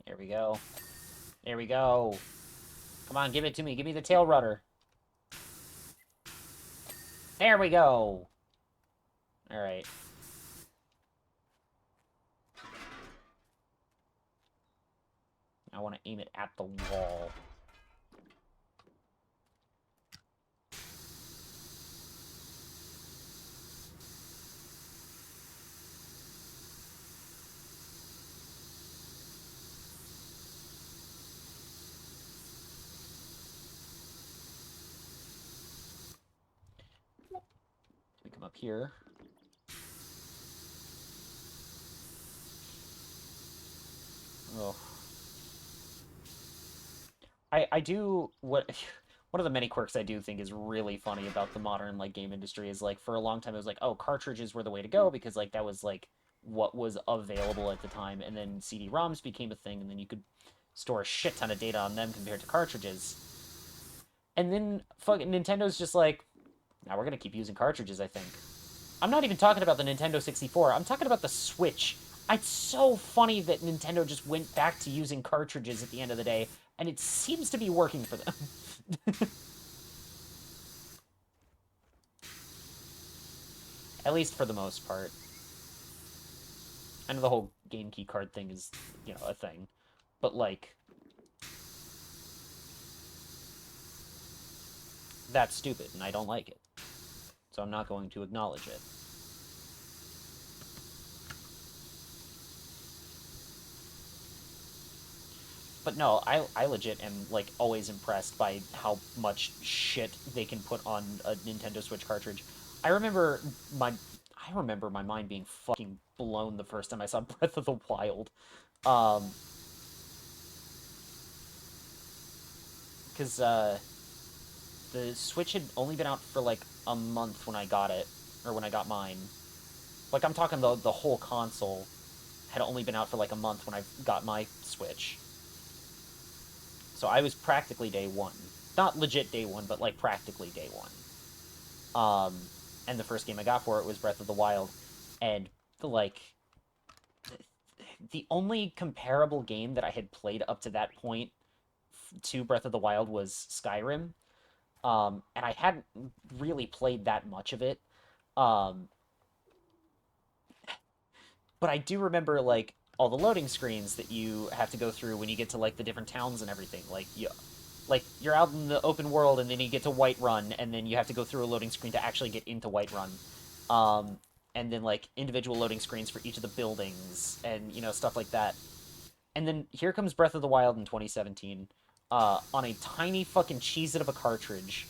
There we go. There we go. Come on, give it to me. Give me the tail rudder. There we go. All right. I want to aim it at the wall. We come up here. Oh. I do what one of the many quirks I do think is really funny about the modern like game industry is like for a long time it was like, oh, cartridges were the way to go because like that was like what was available at the time, and then CD-ROMs became a thing, and then you could store a shit ton of data on them compared to cartridges. And then fucking Nintendo's just like, now we're gonna keep using cartridges, I think. I'm not even talking about the Nintendo 64. I'm talking about the Switch. It's so funny that Nintendo just went back to using cartridges at the end of the day, and it seems to be working for them. At least for the most part. I know the whole game key card thing is, you know, a thing. But, like, that's stupid, and I don't like it. So I'm not going to acknowledge it. But no, I legit am, like, always impressed by how much shit they can put on a Nintendo Switch cartridge. I remember my I remember my mind being fucking blown the first time I saw Breath of the Wild. Um, because the Switch had only been out for like a month when I got it, or when I got mine. Like, I'm talking the whole console had only been out for like a month when I got my Switch. So I was practically day one. Not legit day one, but like practically day one. And the first game I got for it was Breath of the Wild. And like the only comparable game that I had played up to that point to Breath of the Wild was Skyrim. And I hadn't really played that much of it. Um, but I do remember like all the loading screens that you have to go through when you get to like the different towns and everything. Like you're out in the open world and then you get to Whiterun and then you have to go through a loading screen to actually get into Whiterun. Um, and then like individual loading screens for each of the buildings and you know stuff like that. And then here comes Breath of the Wild in 2017 on a tiny fucking cheese-it of a cartridge.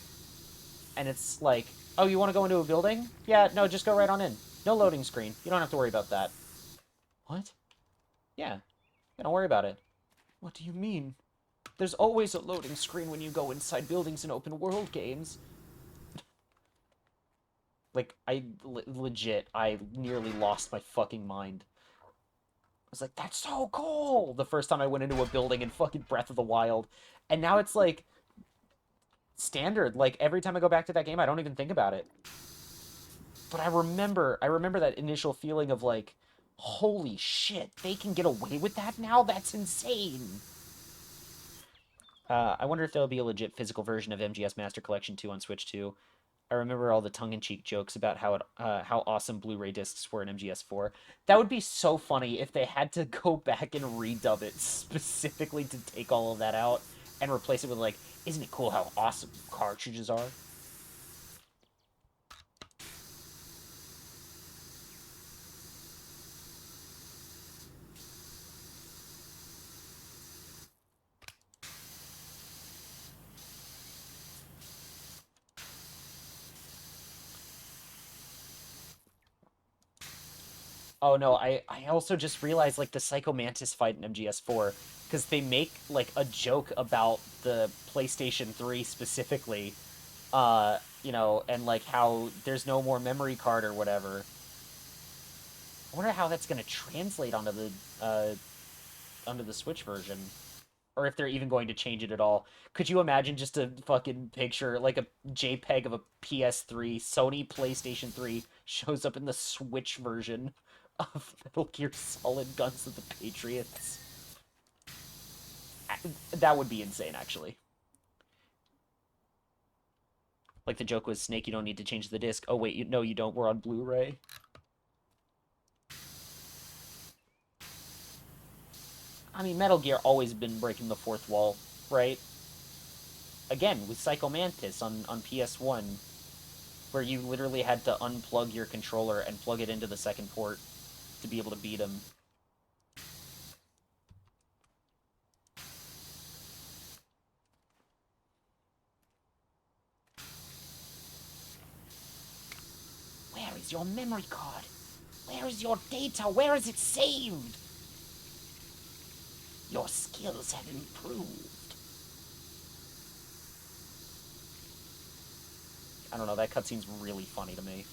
And it's like, oh, you want to go into a building? Yeah, no, just go right on in. No loading screen. You don't have to worry about that. What? Yeah, don't worry about it. What do you mean? There's always a loading screen when you go inside buildings in open world games. Like, legit, I nearly lost my fucking mind. I was like, that's so cool! The first time I went into a building in fucking Breath of the Wild. And now it's like, standard. Like, every time I go back to that game, I don't even think about it. But I remember that initial feeling of like, holy shit, they can get away with that now? That's insane! I wonder if there'll be a legit physical version of MGS Master Collection 2 on Switch 2. I remember all the tongue-in-cheek jokes about how awesome Blu-ray discs were in MGS4. That would be so funny if they had to go back and redub it specifically to take all of that out and replace it with like, isn't it cool how awesome cartridges are? Oh no, I also just realized like the Psycho Mantis fight in MGS4 because they make like a joke about the PlayStation 3 specifically, you know, and like how there's no more memory card or whatever. I wonder how that's gonna translate onto the Switch version, or if they're even going to change it at all. Could you imagine just a fucking picture, like a JPEG of a PS3, Sony PlayStation 3 shows up in the Switch version of Metal Gear Solid Guns of the Patriots? That would be insane, actually. Like the joke was, Snake, you don't need to change the disc. Oh wait, no, you don't. We're on Blu-ray. I mean, Metal Gear always been breaking the fourth wall, right? Again, with Psycho Mantis on PS1, where you literally had to unplug your controller and plug it into the second port to be able to beat him. Where is your memory card? Where is your data? Where is it saved? Your skills have improved. I don't know, that cutscene's really funny to me.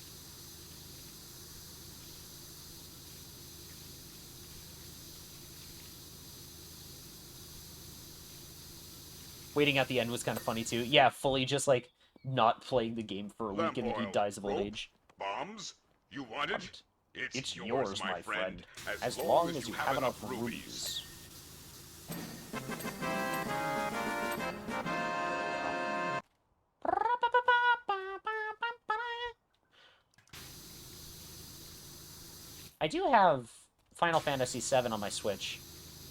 Waiting at the end was kind of funny too. Yeah, fully just like not playing the game for a week and then he dies of old age. Bombs? You want it? It's yours, my friend, as long as you have enough rubies. I do have Final Fantasy VII on my Switch.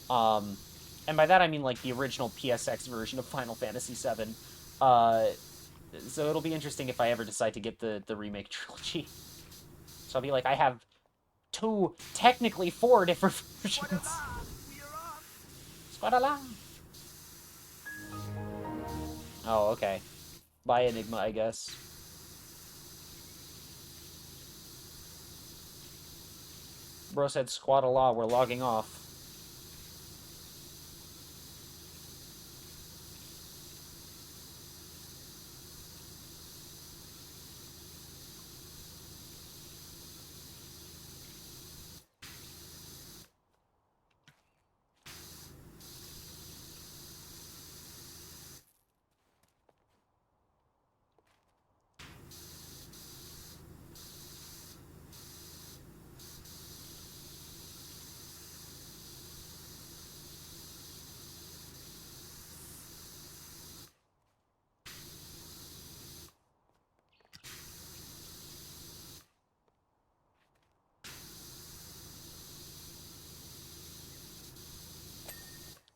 And by that I mean, like, the original PSX version of Final Fantasy VII. So it'll be interesting if I ever decide to get the remake trilogy. So I'll be like, I have two, technically four different versions. Squadala! Oh, okay. Bye, Enigma, I guess. Bro said squadala, we're logging off.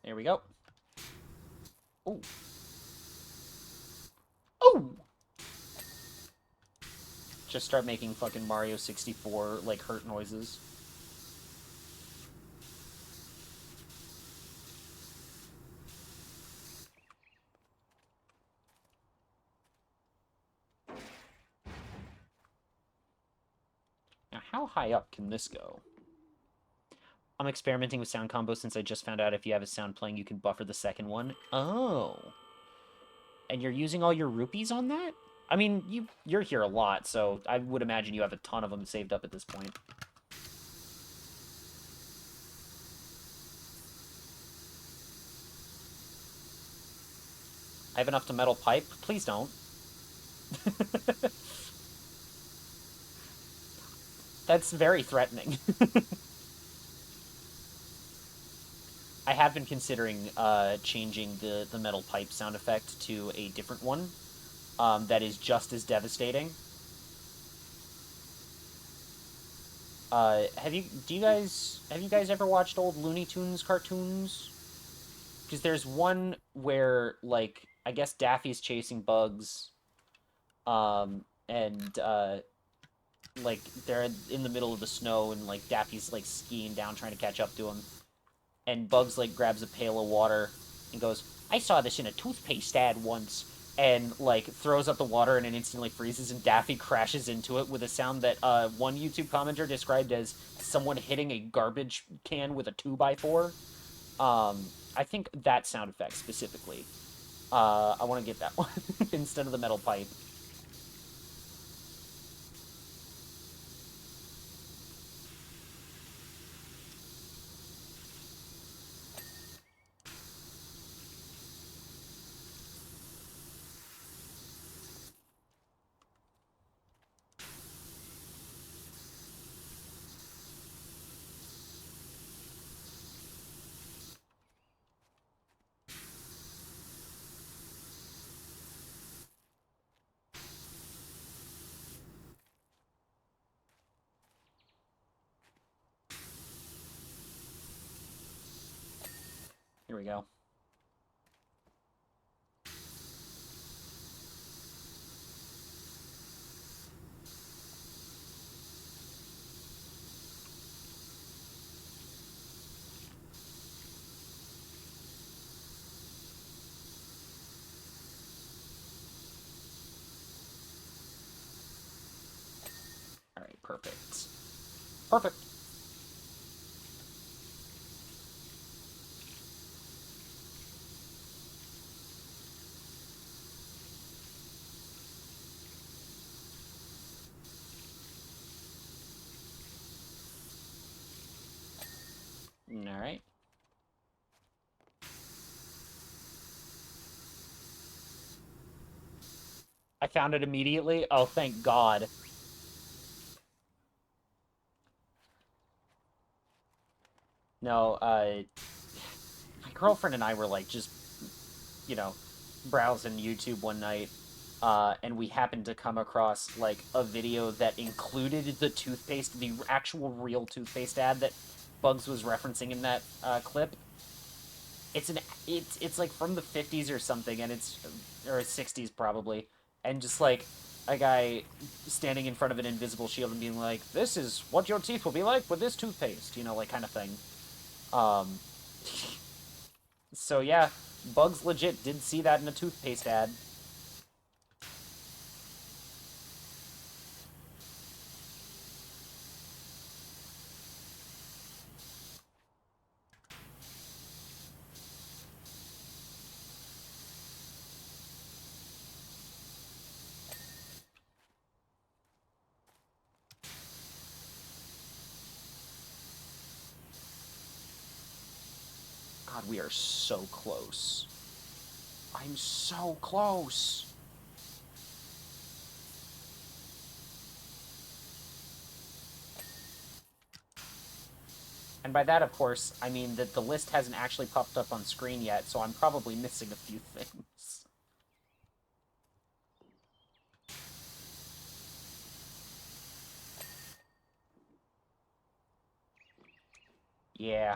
There we go. Ooh. Ooh! Just start making fucking Mario 64, like, hurt noises. Now, how high up can this go? I'm experimenting with sound combos since I just found out if you have a sound playing, you can buffer the second one. Oh. And you're using all your rupees on that? I mean, you're here a lot, so I would imagine you have a ton of them saved up at this point. I have enough to metal pipe? Please don't. That's very threatening. I have been considering changing the metal pipe sound effect to a different one that is just as devastating. Have you guys ever watched old Looney Tunes cartoons? Because there's one where, like, I guess Daffy's chasing Bugs, and like, they're in the middle of the snow, and, like, Daffy's, like, skiing down trying to catch up to him. And Bugs, like, grabs a pail of water and goes, I saw this in a toothpaste ad once, and, like, throws up the water and it instantly freezes, and Daffy crashes into it with a sound that one YouTube commenter described as someone hitting a garbage can with a 2x4. I think that sound effect specifically. I want to get that one instead of the metal pipe. Here we go. Alright, perfect. Perfect. Alright. I found it immediately. Oh, thank God. No, my girlfriend and I were, like, just, you know, browsing YouTube one night, and we happened to come across, like, a video that included the toothpaste, the actual real toothpaste ad that Bugs was referencing in that clip. It's like from the 50s or something, and or 60s probably, and just like a guy standing in front of an invisible shield and being like, "This is what your teeth will be like with this toothpaste," you know, like kind of thing. Um, so yeah, Bugs legit did see that in a toothpaste ad. God, we are so close. I'm so close. And by that, of course, I mean that the list hasn't actually popped up on screen yet, so I'm probably missing a few things. Yeah.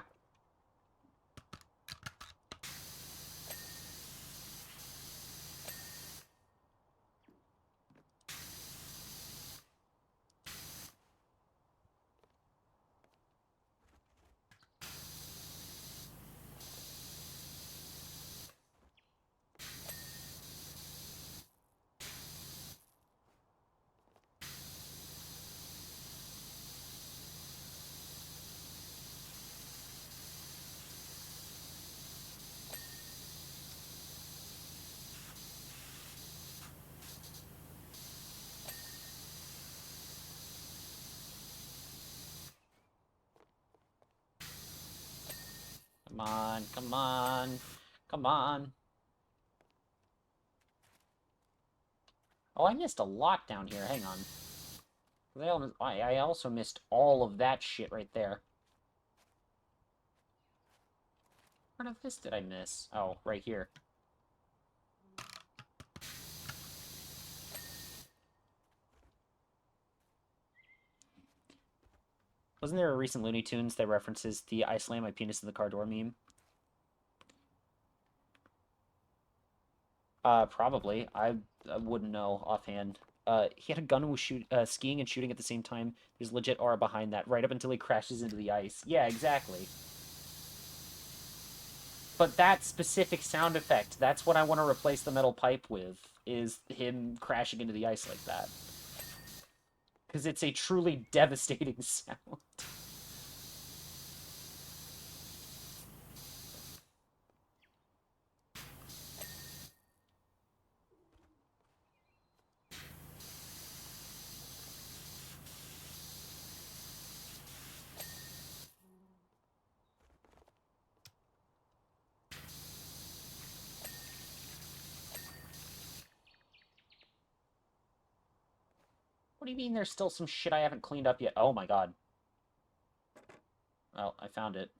Come on, come on, come on. Oh, I missed a lot down here. Hang on. I also missed all of that shit right there. What of this did I miss? Oh, right here. Wasn't there a recent Looney Tunes that references the "I slam my penis in the car door" meme? Probably. I wouldn't know offhand. He had a gun and was skiing and shooting at the same time. There's legit aura behind that, right up until he crashes into the ice. Yeah, exactly. But that specific sound effect, that's what I want to replace the metal pipe with, is him crashing into the ice like that. Because it's a truly devastating sound. What do you mean there's still some shit I haven't cleaned up yet? Oh my god. Well, I found it.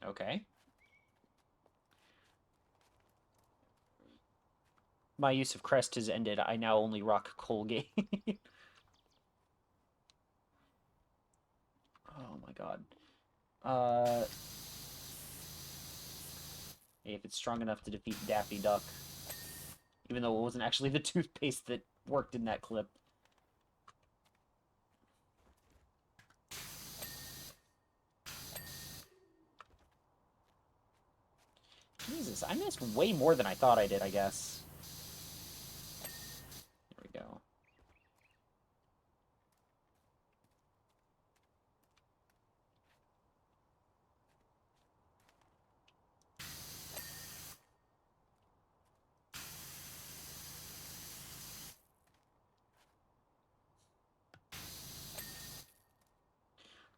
Okay. My use of Crest has ended. I now only rock Colgate. Oh my god. Uh, if it's strong enough to defeat Daffy Duck. Even though it wasn't actually the toothpaste that worked in that clip. Jesus, I missed way more than I thought I did, I guess. There we go.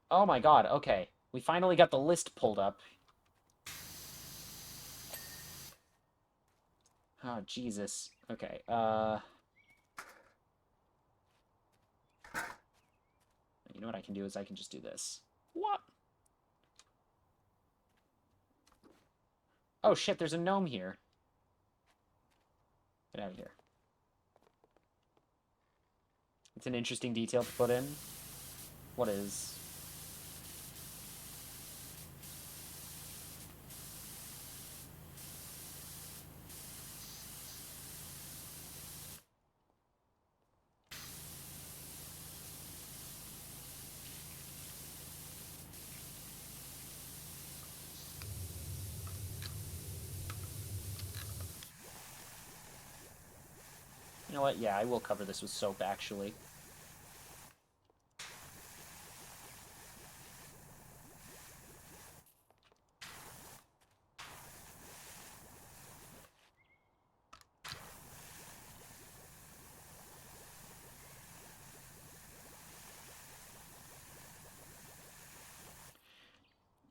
Oh my god, okay. We finally got the list pulled up. Oh, Jesus. Okay, you know what I can do is I can just do this. What? Oh shit, there's a gnome here. Get out of here. It's an interesting detail to put in. What is? You know what? Yeah, I will cover this with soap, actually.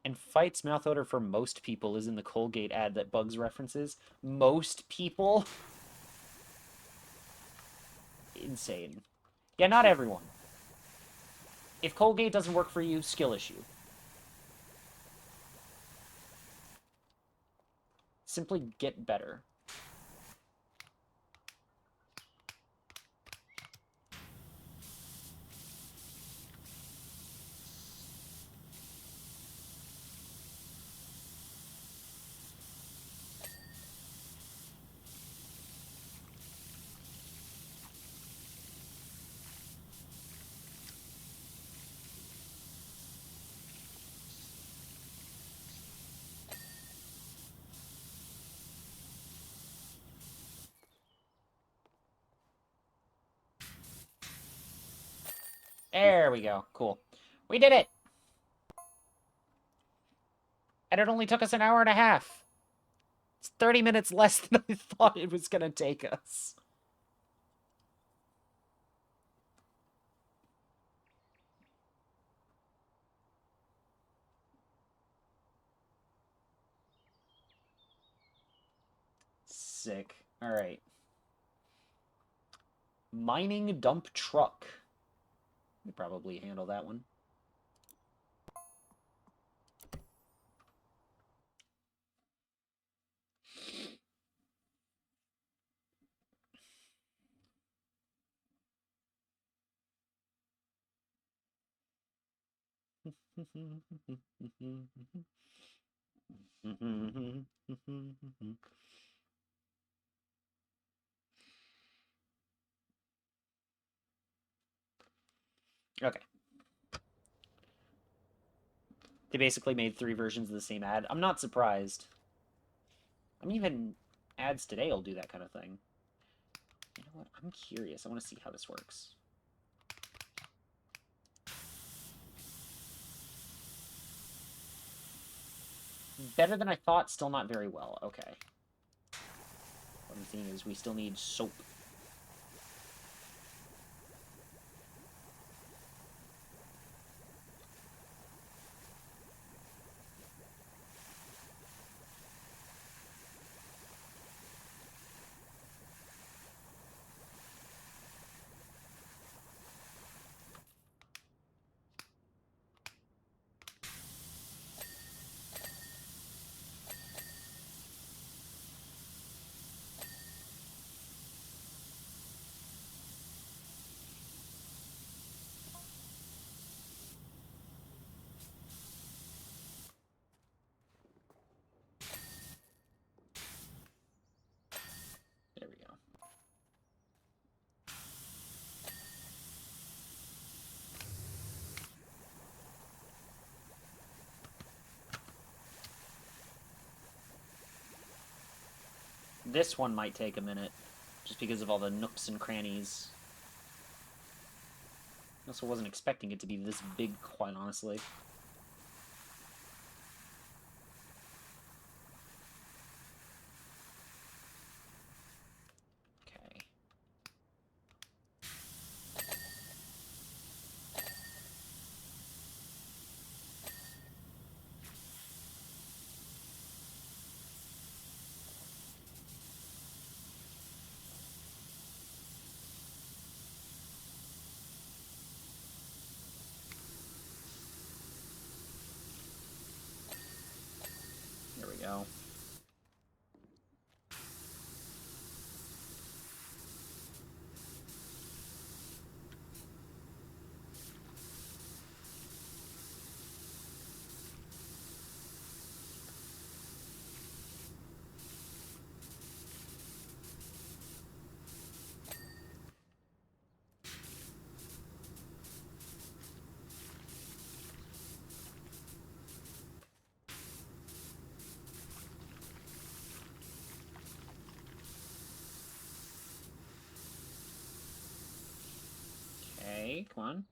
And Fight's mouth odor for most people is in the Colgate ad that Bugs references. Most people? Insane. Yeah, not everyone. If Colgate doesn't work for you, skill issue. Simply get better. There we go. Cool. We did it! And it only took us an hour and a half. It's 30 minutes less than I thought it was gonna take us. Sick. Alright. Mining dump truck. We probably handle that one. Okay. They basically made 3 versions of the same ad. I'm not surprised. I mean, even ads today will do that kind of thing. You know what? I'm curious. I want to see how this works. Better than I thought, still not very well. Okay. What I'm seeing is we still need soap. There we go. This one might take a minute, just because of all the nooks and crannies. I also wasn't expecting it to be this big, quite honestly. Okay. go. Okay, come on.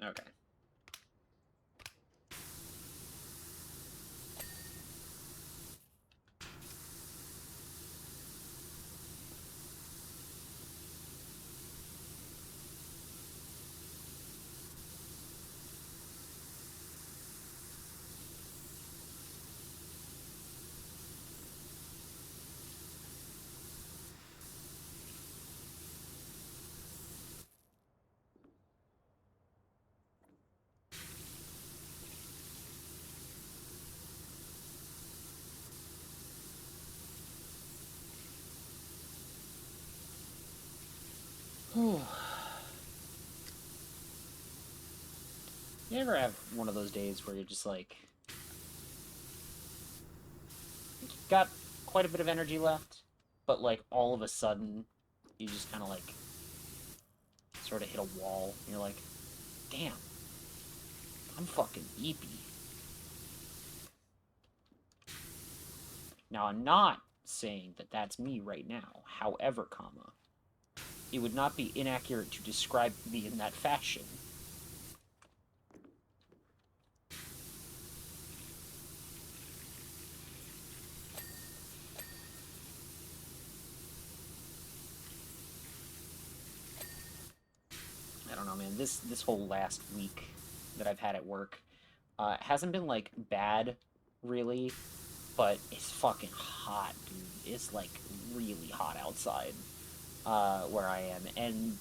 Okay. You ever have one of those days where you're just like, got quite a bit of energy left, but like all of a sudden you just kind of like sort of hit a wall and you're like, damn, I'm fucking eepy. Now I'm not saying that that's me right now. However, comma, it would not be inaccurate to describe me in that fashion. I don't know, man. This whole last week that I've had at work hasn't been like bad, really, but it's fucking hot, dude. It's like really hot outside where I am, and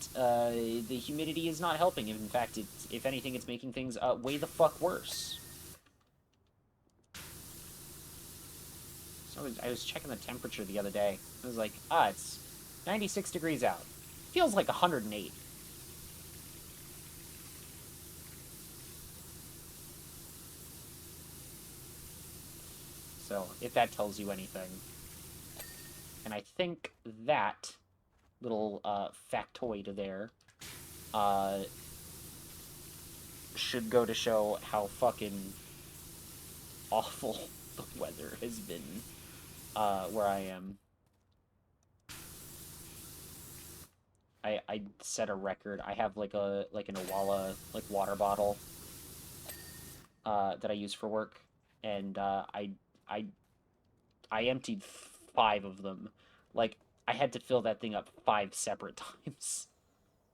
the humidity is not helping. In fact, if anything, it's making things way the fuck worse. So I was checking the temperature the other day. I was like, it's 96 degrees out. Feels like 108. So, if that tells you anything. And I think that little factoid there should go to show how fucking awful the weather has been where I am. I set a record. I have like an Awala like water bottle that I use for work, and I I emptied 5 of them. Like I had to fill that thing up 5 separate times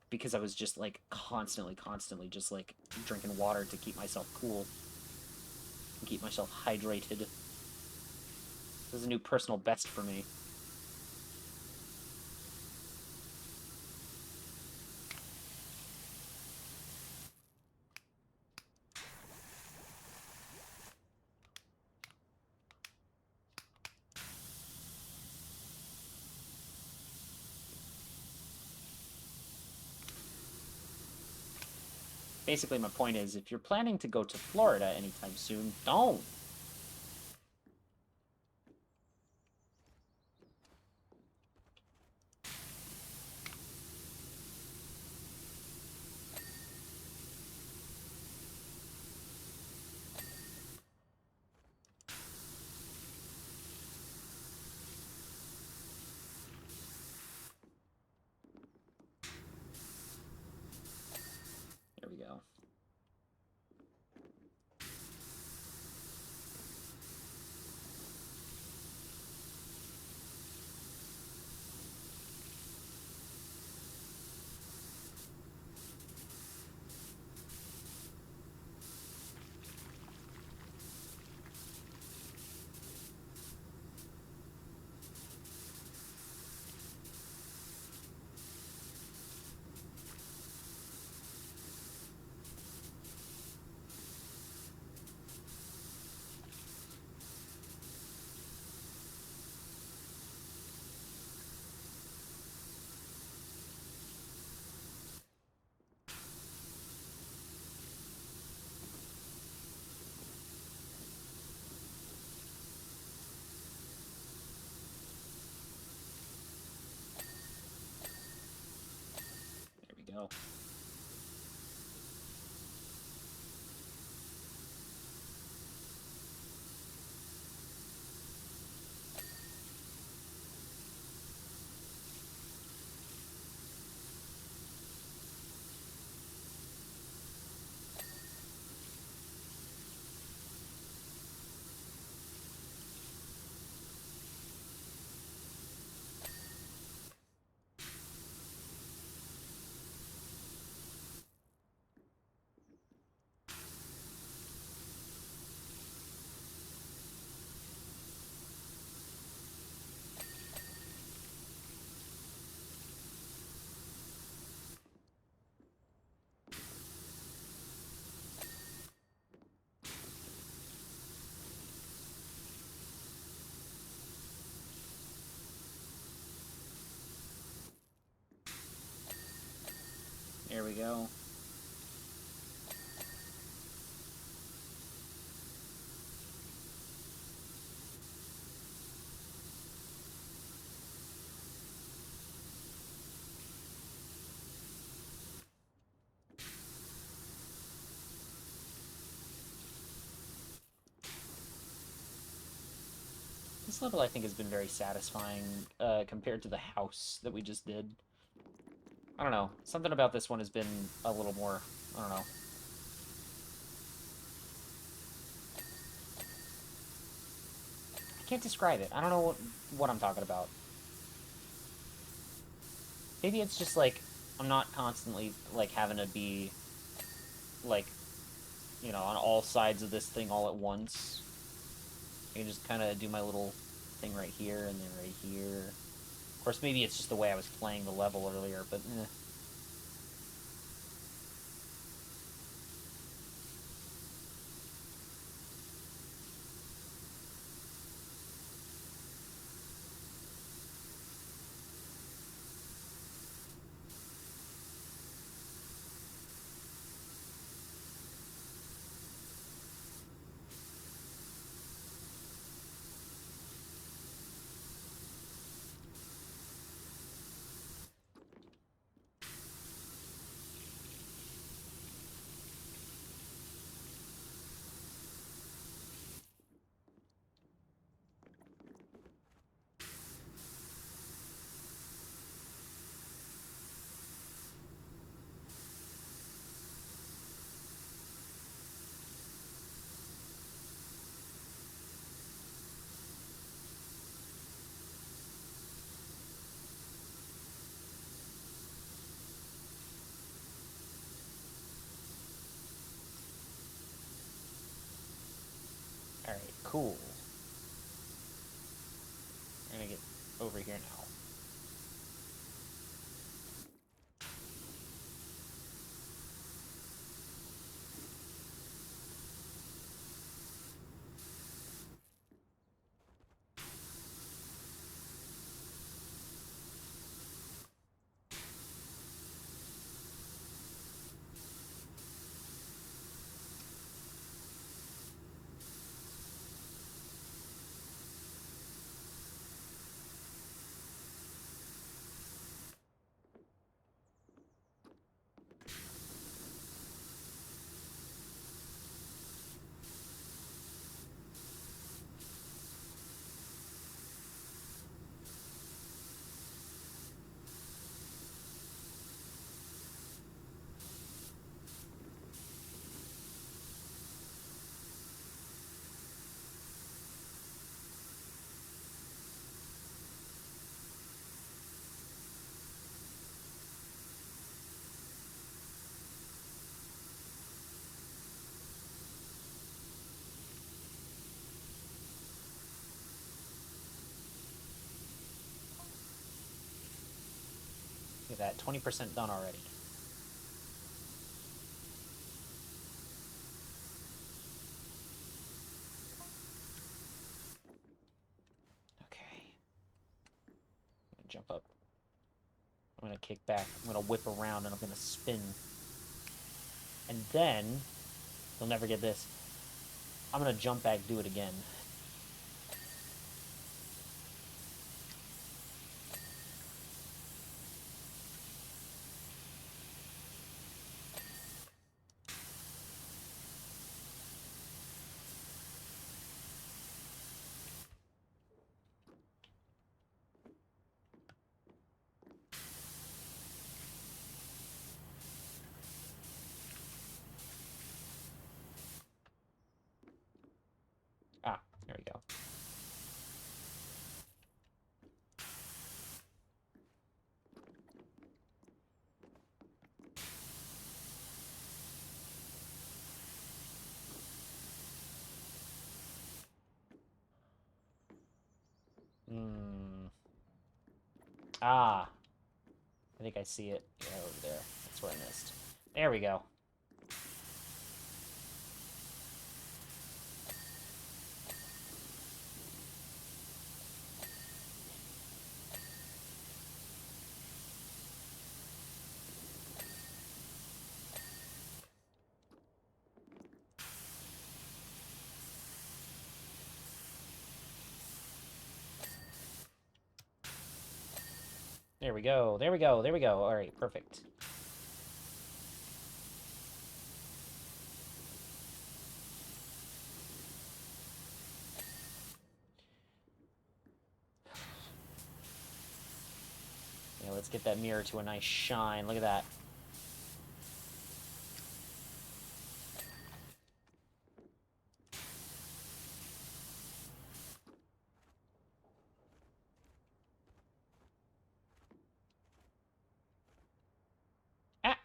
because I was just like constantly just like drinking water to keep myself cool and keep myself hydrated. This is a new personal best for me. Basically, my point is, if you're planning to go to Florida anytime soon, don't. go. There we go. This level, I think, has been very satisfying compared to the house that we just did. I don't know. Something about this one has been a little more... I don't know. I can't describe it. I don't know what I'm talking about. Maybe it's just, like, I'm not constantly, like, having to be, like, you know, on all sides of this thing all at once. I can just kind of do my little thing right here and then right here. Of course, maybe it's just the way I was playing the level earlier, but eh. Alright, cool. We're gonna get over here now. Look at that, 20% done already. Okay. I'm gonna jump up. I'm gonna kick back. I'm gonna whip around and I'm gonna spin. And then, you'll never get this. I'm gonna jump back, do it again. Hmm. Ah. I think I see it. Yeah, over there. That's where I missed. There we go. There we go. There we go. There we go. All right, perfect. Yeah, let's get that mirror to a nice shine. Look at that. Ah!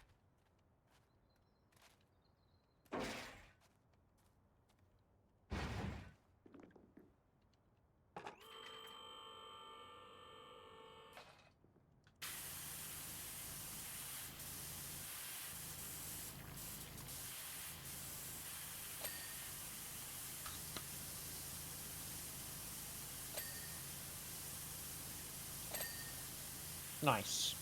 Nice.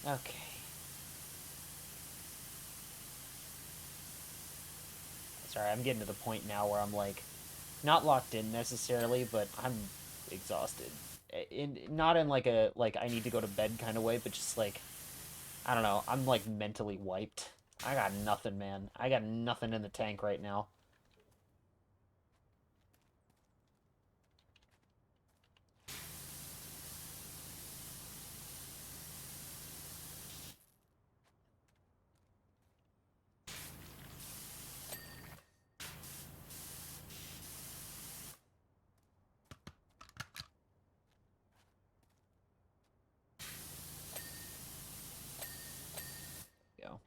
Okay. Sorry, I'm getting to the point now where I'm like, not locked in necessarily, but I'm exhausted. Not in like a like I need to go to bed kind of way, but just like I don't know. I'm like mentally wiped. I got nothing, man. I got nothing in the tank right now. Go.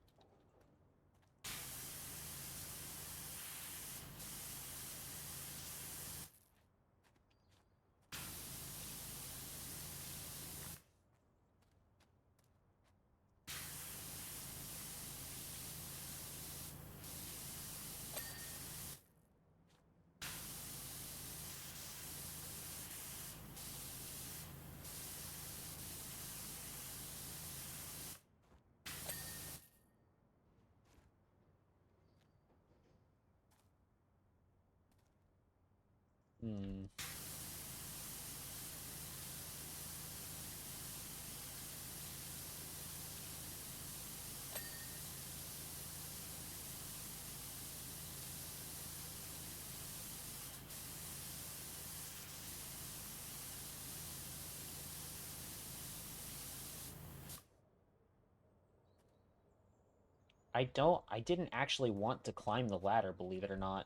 Hmm. I didn't actually want to climb the ladder, believe it or not.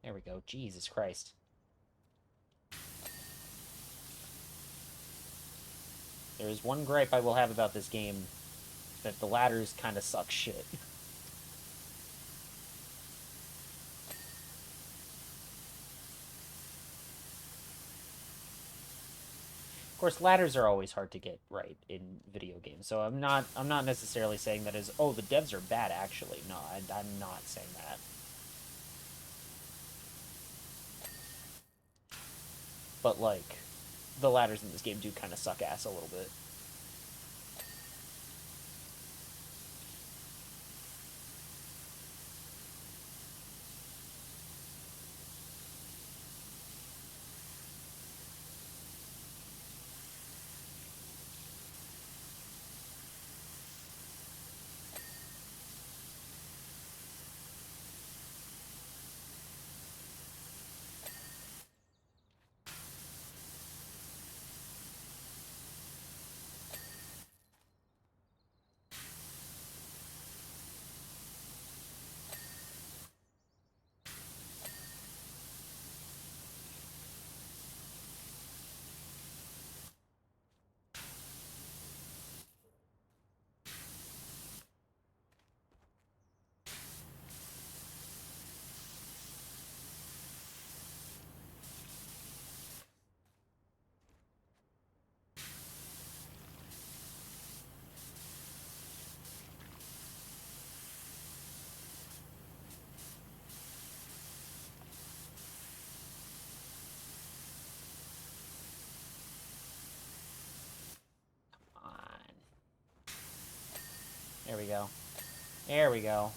There we go. Jesus Christ. There is one gripe I will have about this game, that the ladders kind of suck shit. Of course, ladders are always hard to get right in video games, so I'm not necessarily saying that as, oh, the devs are bad, actually. No, I'm not saying that. But, like, the ladders in this game do kind of suck ass a little bit. There we go. There we go.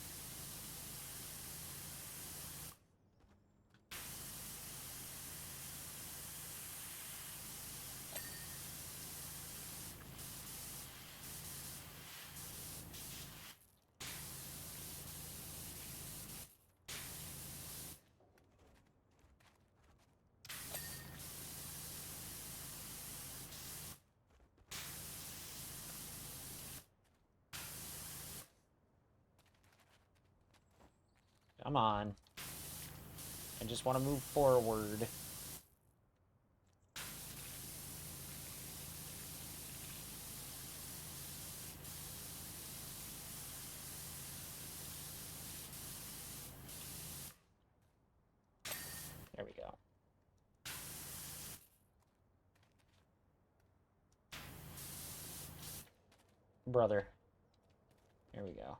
Come on. I just want to move forward. There we go. Brother. There we go.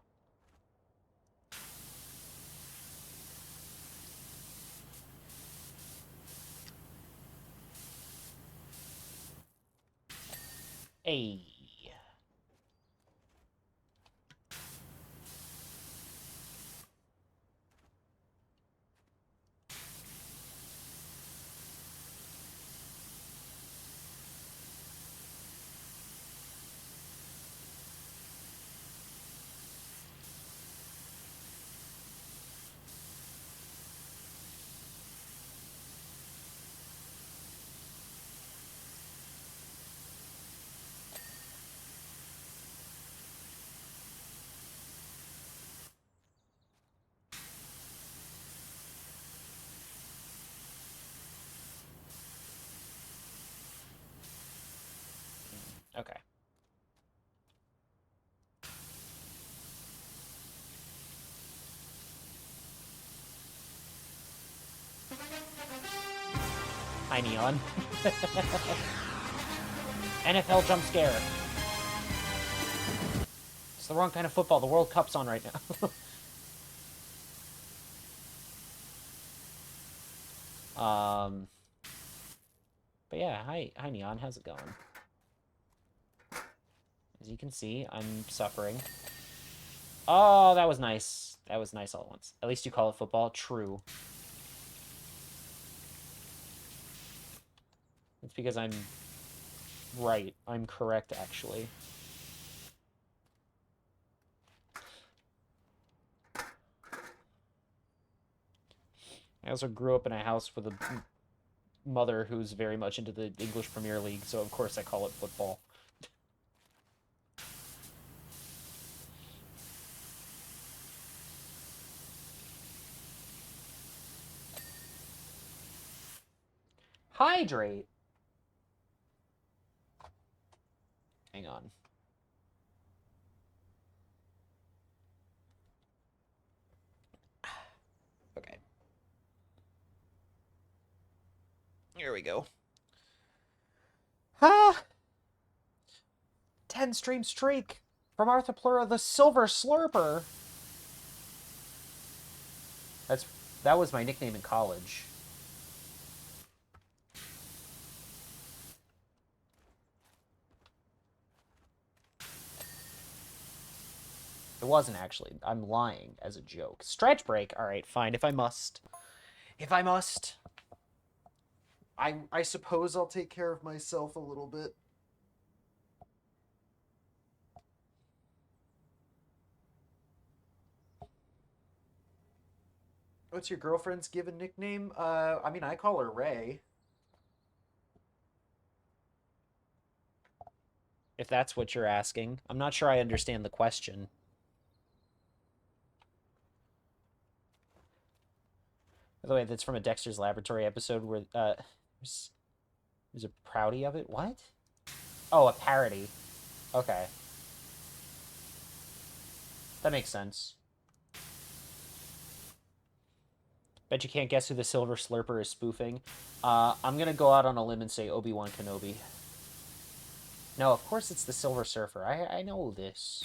Hey. Okay. Hi, Neon. NFL jump scare. It's the wrong kind of football. The World Cup's on right now. But yeah, hi Neon. How's it going? As you can see, I'm suffering. Oh, that was nice. That was nice all at once. At least you call it football. True. It's because I'm right. I'm correct, actually. I also grew up in a house with a mother who's very much into the English Premier League, so of course I call it football. Hydrate. Hang on. Okay. Here we go. Ha! 10 stream streak from Arthur Plura, the Silver Slurper. That was my nickname in college. It wasn't actually. I'm lying as a joke. Stretch break. All right, fine. If I must. If I must. I suppose I'll take care of myself a little bit. What's your girlfriend's given nickname? I mean, I call her Ray. If that's what you're asking. I'm not sure I understand the question. By the way, that's from a Dexter's Laboratory episode where there's a proudy of it. What? Oh, a parody. Okay. That makes sense. Bet you can't guess who the Silver Slurper is spoofing. I'm gonna go out on a limb and say Obi-Wan Kenobi. No, of course it's the Silver Surfer. I know this.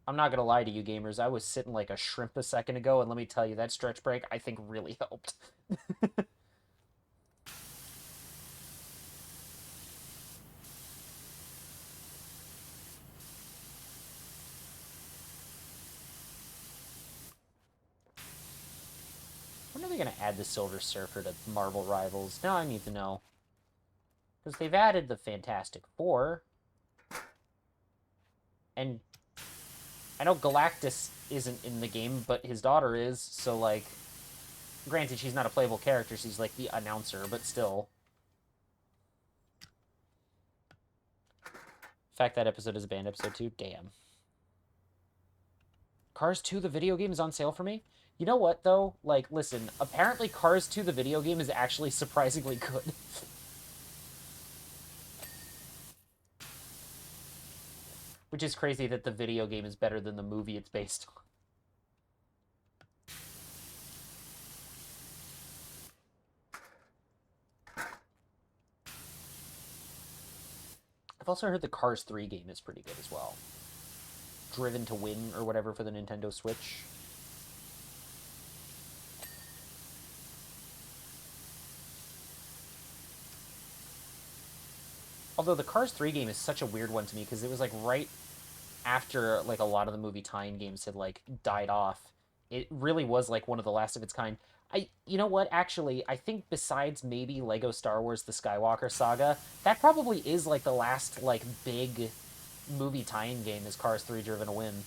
I'm not gonna lie to you gamers, I was sitting like a shrimp a second ago, and let me tell you, that stretch break, I think, really helped. When are they gonna add the Silver Surfer to Marvel Rivals? Now I need to know. Because they've added the Fantastic Four. And I know Galactus isn't in the game, but his daughter is, so, like, granted, she's not a playable character, she's, like, the announcer, but still. In fact, that episode is a banned episode, too. Damn. Cars 2, the video game, is on sale for me? You know what, though? Like, listen, apparently Cars 2, the video game, is actually surprisingly good. Which is crazy that the video game is better than the movie it's based on. I've also heard the Cars 3 game is pretty good as well. Driven to Win or whatever for the Nintendo Switch. Although the Cars 3 game is such a weird one to me because it was like right after like a lot of the movie tie-in games had like died off. It really was like one of the last of its kind. You know what, actually, I think besides maybe Lego Star Wars The Skywalker Saga, that probably is like the last like big movie tie-in game is Cars 3 Driven to Win,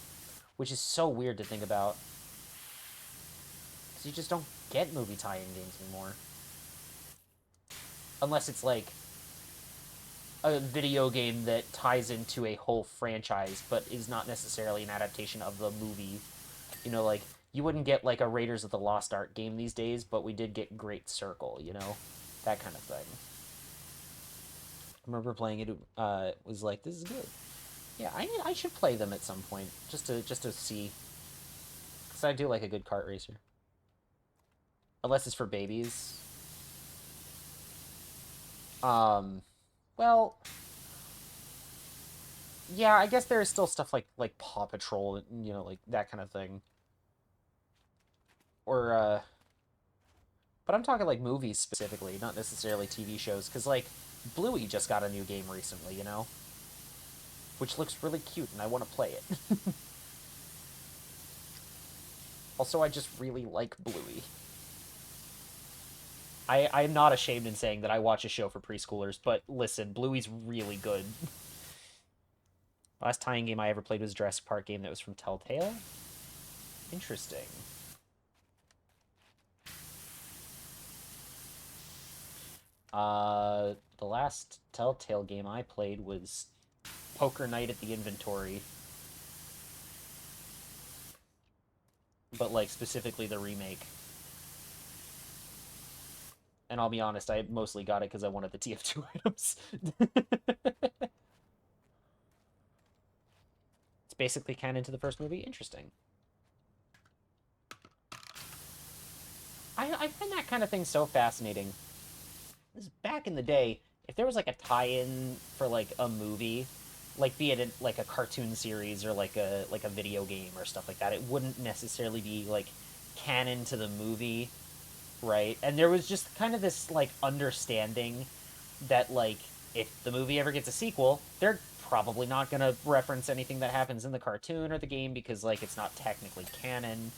which is so weird to think about. Because you just don't get movie tie-in games anymore. Unless it's like a video game that ties into a whole franchise, but is not necessarily an adaptation of the movie. You know, like, you wouldn't get, like, a Raiders of the Lost Ark game these days, but we did get Great Circle, you know? That kind of thing. I remember playing it, was like, this is good. Yeah, I should play them at some point, just to see. Because I do like a good kart racer. Unless it's for babies. Well, yeah, I guess there is still stuff like Paw Patrol, and, you know, like that kind of thing. Or, but I'm talking like movies specifically, not necessarily TV shows, because like Bluey just got a new game recently, you know, which looks really cute, and I want to play it. Also, I just really like Bluey. I'm not ashamed in saying that I watch a show for preschoolers, but listen, Bluey's really good. Last tie-in game I ever played was a Jurassic Park game that was from Telltale. Interesting. The last Telltale game I played was Poker Night at the Inventory. But, like, specifically the remake. And I'll be honest, I mostly got it because I wanted the TF2 items. It's basically canon to the first movie. Interesting. I find that kind of thing so fascinating. This back in the day, if there was like a tie-in for like a movie, like be it like a cartoon series or like a video game or stuff like that, it wouldn't necessarily be like canon to the movie, right? And there was just kind of this like understanding that like if the movie ever gets a sequel, they're probably not going to reference anything that happens in the cartoon or the game because like it's not technically canon,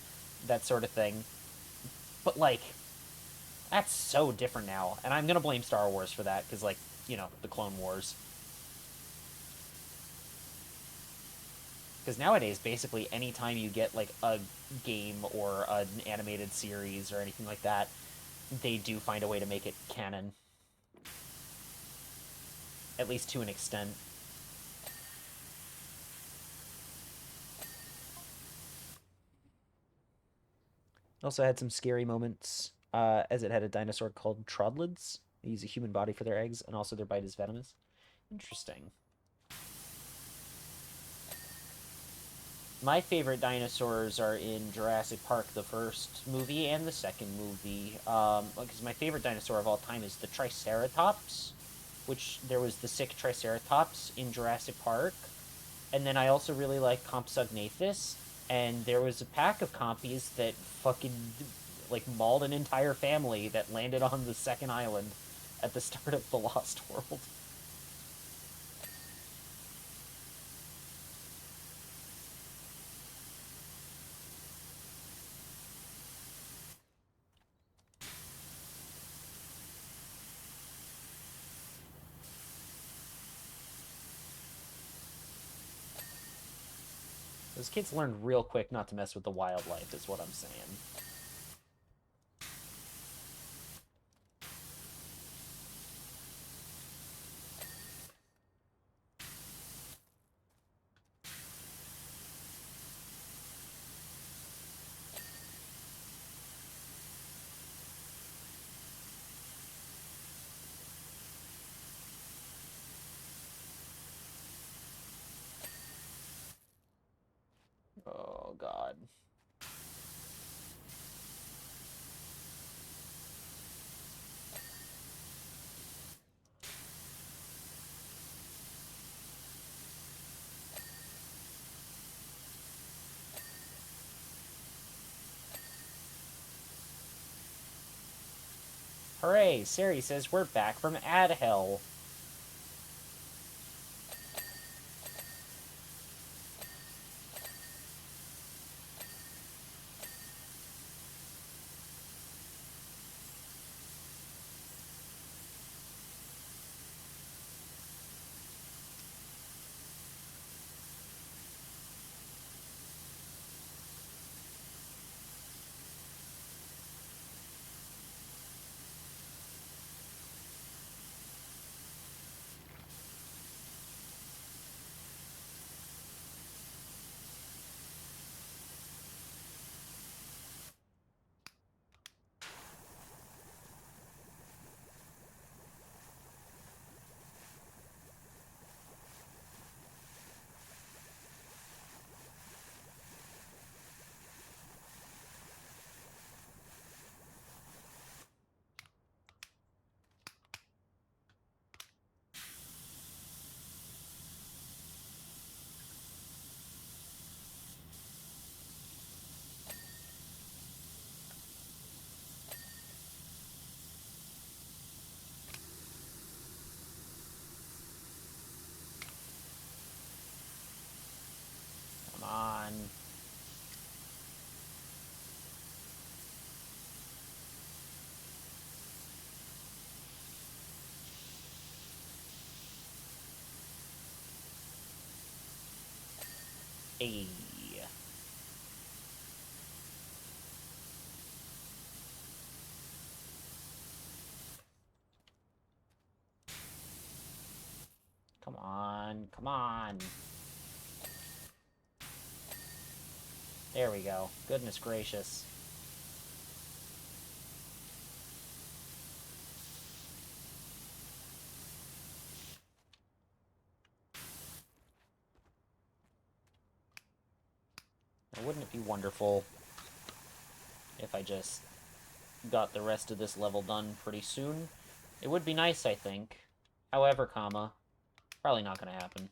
that sort of thing. But like that's so different now, and I'm gonna blame Star Wars for that because, like, you know, the Clone Wars. Because nowadays, basically, anytime you get like a game or an animated series or anything like that, they do find a way to make it canon, at least to an extent. It also had some scary moments, as it had a dinosaur called Trodlids. They use a human body for their eggs, and also their bite is venomous. Interesting. My favorite dinosaurs are in Jurassic Park, the first movie and the second movie. Because my favorite dinosaur of all time is the Triceratops, which there was the sick Triceratops in Jurassic Park. And then I also really like Compsognathus, and there was a pack of compies that fucking like mauled an entire family that landed on the second island at the start of the Lost World. Those kids learned real quick not to mess with the wildlife, is what I'm saying. Oh, God. Hooray, Sari says we're back from ad hell. Come on. Hey. Come on, come on. There we go. Goodness gracious. wonderful if I just got the rest of this level done pretty soon. It would be nice, I think. However, probably not gonna happen.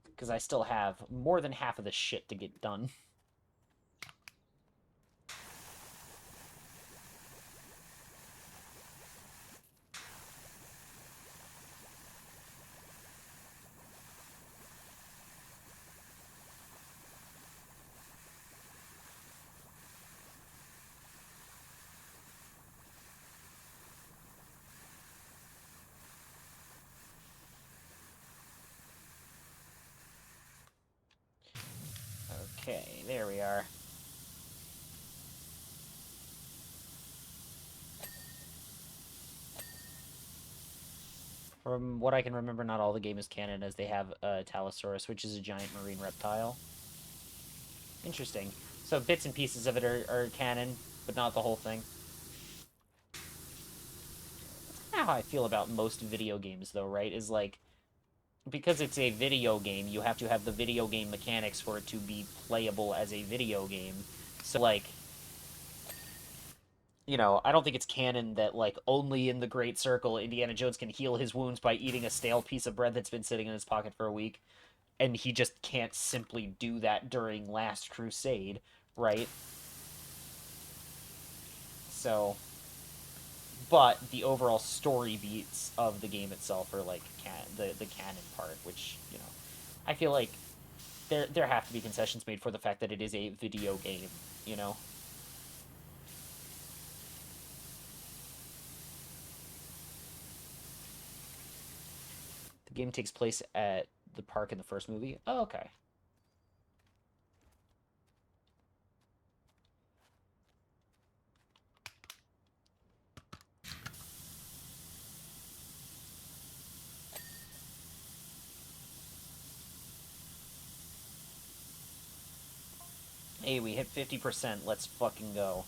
Because I still have more than half of the shit to get done. Okay, there we are. From what I can remember, not all the game is canon, as they have a Talosaurus, which is a giant marine reptile. Interesting. So bits and pieces of it are canon, but not the whole thing. That's kind of how I feel about most video games, though, right? Is like, because it's a video game, you have to have the video game mechanics for it to be playable as a video game. So, like, you know, I don't think it's canon that, like, only in the Great Circle Indiana Jones can heal his wounds by eating a stale piece of bread that's been sitting in his pocket for a week. And he just can't simply do that during Last Crusade, right? So, but the overall story beats of the game itself are, like, the canon part, which, you know, I feel like there have to be concessions made for the fact that it is a video game, you know? The game takes place at the park in the first movie. Oh, okay. Hey, we hit 50%. Let's fucking go.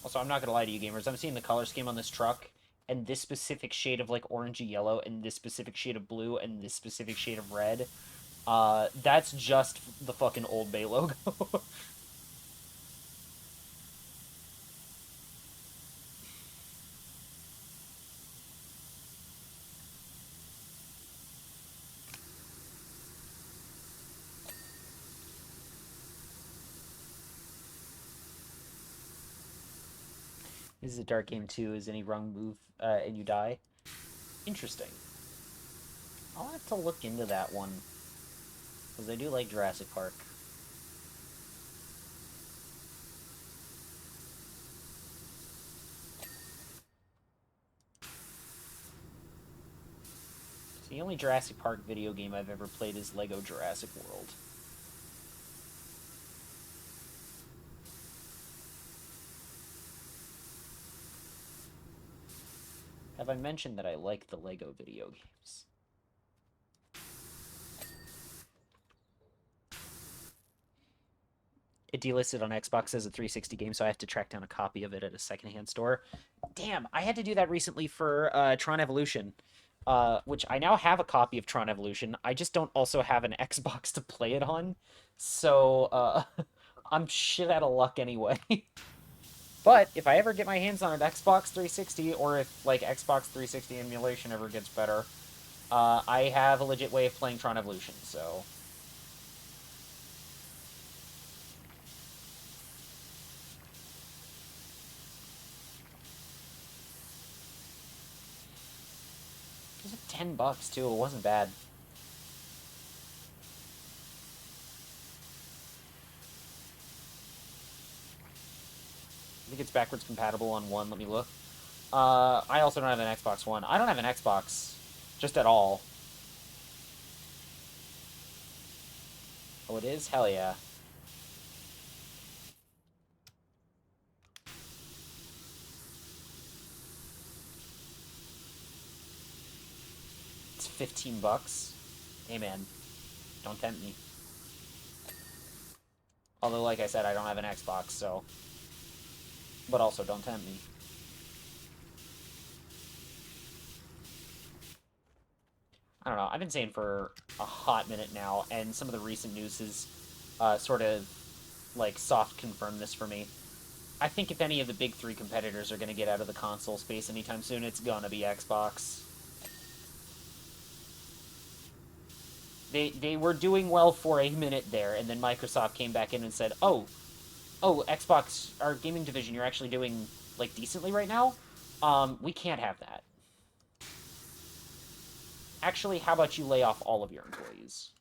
Also, I'm not gonna lie to you gamers, I'm seeing the color scheme on this truck, and this specific shade of, like, orangey yellow, and this specific shade of blue, and this specific shade of red. That's just the fucking Old Bay logo. This is a dark game too. Is any wrong move, and you die? Interesting. I'll have to look into that one. Because I do like Jurassic Park. The only Jurassic Park video game I've ever played is Lego Jurassic World. Have I mentioned that I like the Lego video games? It delisted on Xbox as a 360 game, so I have to track down a copy of it at a secondhand store. Damn, I had to do that recently for Tron Evolution, which I now have a copy of Tron Evolution. I just don't also have an Xbox to play it on, so I'm shit out of luck anyway. But if I ever get my hands on an Xbox 360, or if, like, Xbox 360 emulation ever gets better, I have a legit way of playing Tron Evolution, so... It was like $10 too, it wasn't bad. I think it's backwards compatible on one, let me look. I also don't have an Xbox One. I don't have an Xbox, just at all. Oh, it is? Hell yeah. $15. Hey, man. Don't tempt me. Although, like I said, I don't have an Xbox, so... But also, don't tempt me. I don't know. I've been saying for a hot minute now, and some of the recent news has sort of, like, soft confirmed this for me. I think if any of the big three competitors are going to get out of the console space anytime soon, it's gonna be Xbox. They were doing well for a minute there, and then Microsoft came back in and said, oh, Xbox, our gaming division, you're actually doing, like, decently right now? We can't have that. Actually, how about you lay off all of your employees?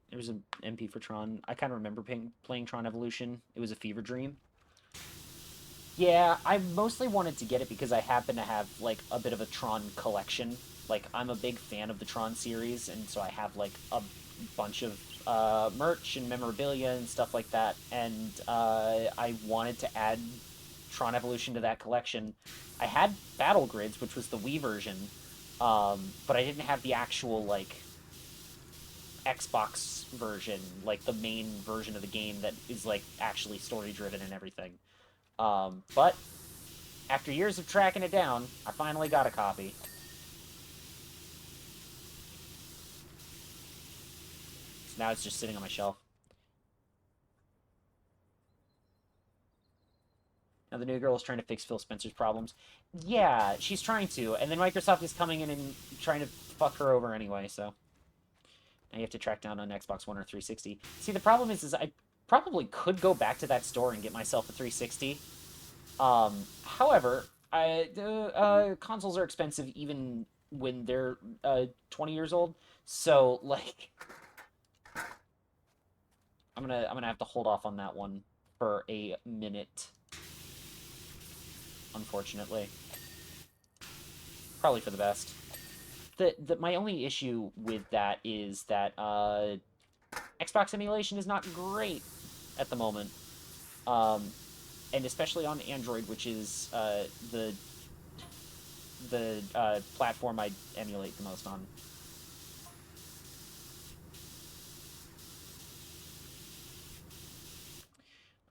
There was an MP for Tron. I kind of remember playing Tron Evolution. It was a fever dream. Yeah, I mostly wanted to get it because I happen to have, like, a bit of a Tron collection. Like, I'm a big fan of the Tron series, and so I have, like, a bunch of merch and memorabilia and stuff like that, and I wanted to add Tron Evolution to that collection. I had Battle Grids, which was the Wii version, but I didn't have the actual, like, Xbox version, like, the main version of the game that is, like, actually story-driven and everything. But after years of tracking it down, I finally got a copy. So now it's just sitting on my shelf. Now the new girl is trying to fix Phil Spencer's problems. Yeah, she's trying to, and then Microsoft is coming in and trying to fuck her over anyway, so... Now you have to track down on Xbox One or 360. See, the problem is I probably could go back to that store and get myself a 360. However, consoles are expensive even when they're 20 years old. So, like, I'm gonna have to hold off on that one for a minute. Unfortunately, probably for the best. My only issue with that is that Xbox emulation is not great at the moment. And especially on Android, which is the platform I emulate the most on.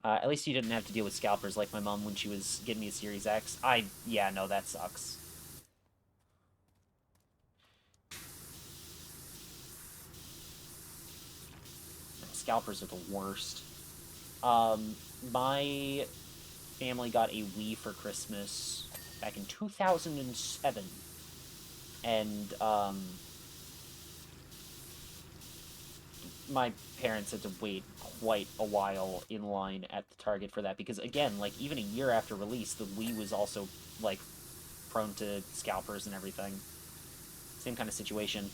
At least you didn't have to deal with scalpers like my mom when she was getting me a Series X. Yeah, no, that sucks. Scalpers are the worst. My family got a Wii for Christmas back in 2007. And, my parents had to wait quite a while in line at the Target for that, because, again, like, even a year after release, the Wii was also, like, prone to scalpers and everything. Same kind of situation.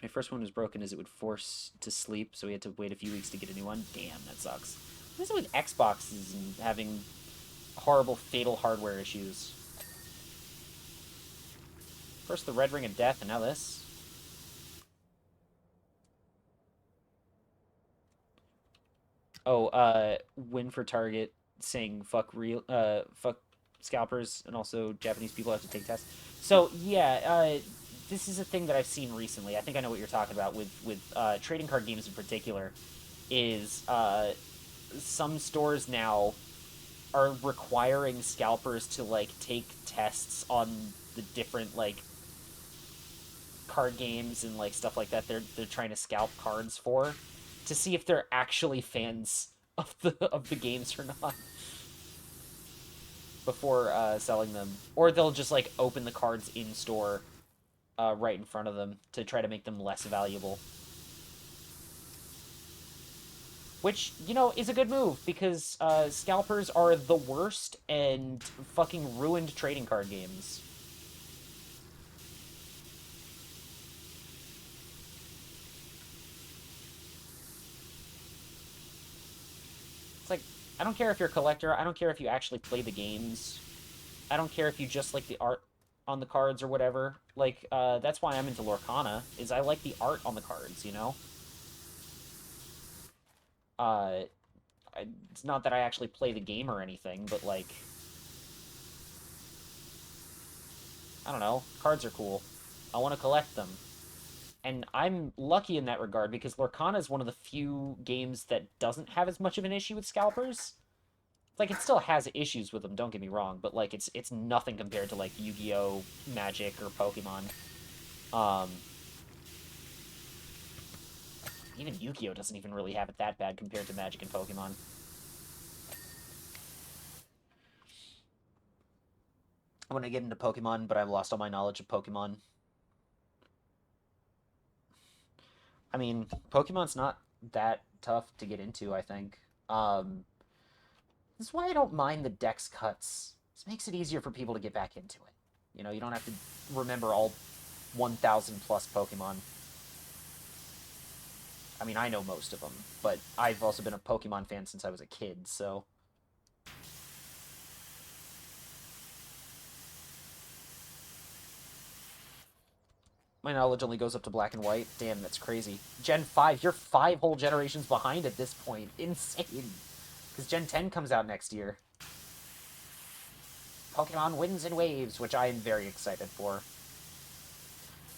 My first one was broken as it would force to sleep, so we had to wait a few weeks to get a new one. Damn, that sucks. What is it with Xboxes and having horrible, fatal hardware issues? First the Red Ring of Death, and now this. Oh, win for Target saying fuck scalpers, and also Japanese people have to take tests. So, yeah, this is a thing that I've seen recently. I think I know what you're talking about with trading card games in particular, is some stores now are requiring scalpers to, like, take tests on the different, like, card games and, like, stuff like that they're trying to scalp cards for, to see if they're actually fans of the games or not before selling them. Or they'll just, like, open the cards in store right in front of them to try to make them less valuable. Which, you know, is a good move, because scalpers are the worst and fucking ruined trading card games. It's like, I don't care if you're a collector, I don't care if you actually play the games. I don't care if you just like the art on the cards or whatever. Like, that's why I'm into Lorcana, is I like the art on the cards, you know? Uh, it's not that I actually play the game or anything, but, like, I don't know, cards are cool. I want to collect them. And I'm lucky in that regard, because Lorcana is one of the few games that doesn't have as much of an issue with scalpers. Like, it still has issues with them, don't get me wrong, but, like, it's nothing compared to, like, Yu-Gi-Oh!, Magic, or Pokemon. Um, even Yu-Gi-Oh! Doesn't even really have it that bad compared to Magic and Pokemon. I want to get into Pokemon, but I've lost all my knowledge of Pokemon. I mean, Pokemon's not that tough to get into, I think. This is why I don't mind the dex cuts. This makes it easier for people to get back into it. You know, you don't have to remember all 1,000 plus Pokemon. I mean, I know most of them, but I've also been a Pokemon fan since I was a kid, so... My knowledge only goes up to black and white. Damn, that's crazy. Gen 5, you're 5 whole generations behind at this point. Insane. Because Gen 10 comes out next year. Pokemon Winds and Waves, which I am very excited for.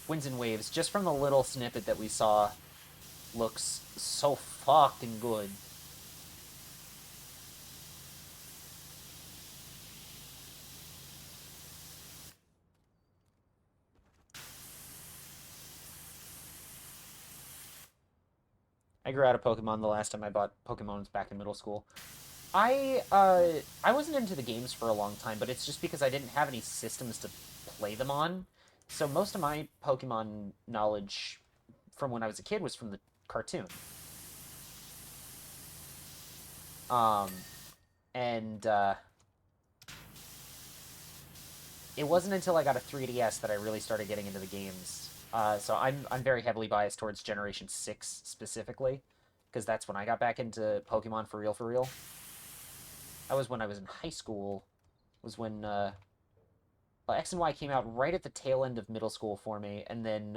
Winds and Waves, just from the little snippet that we saw, looks so fucking good. I grew out of Pokemon the last time I bought Pokemon was back in middle school. I wasn't into the games for a long time, but it's just because I didn't have any systems to play them on. So most of my Pokemon knowledge from when I was a kid was from the cartoon. Um, and it wasn't until I got a 3DS that I really started getting into the games. So I'm very heavily biased towards Generation 6 specifically, because that's when I got back into Pokemon for real, for real. That was when I was in high school, was when well, X and Y came out right at the tail end of middle school for me, and then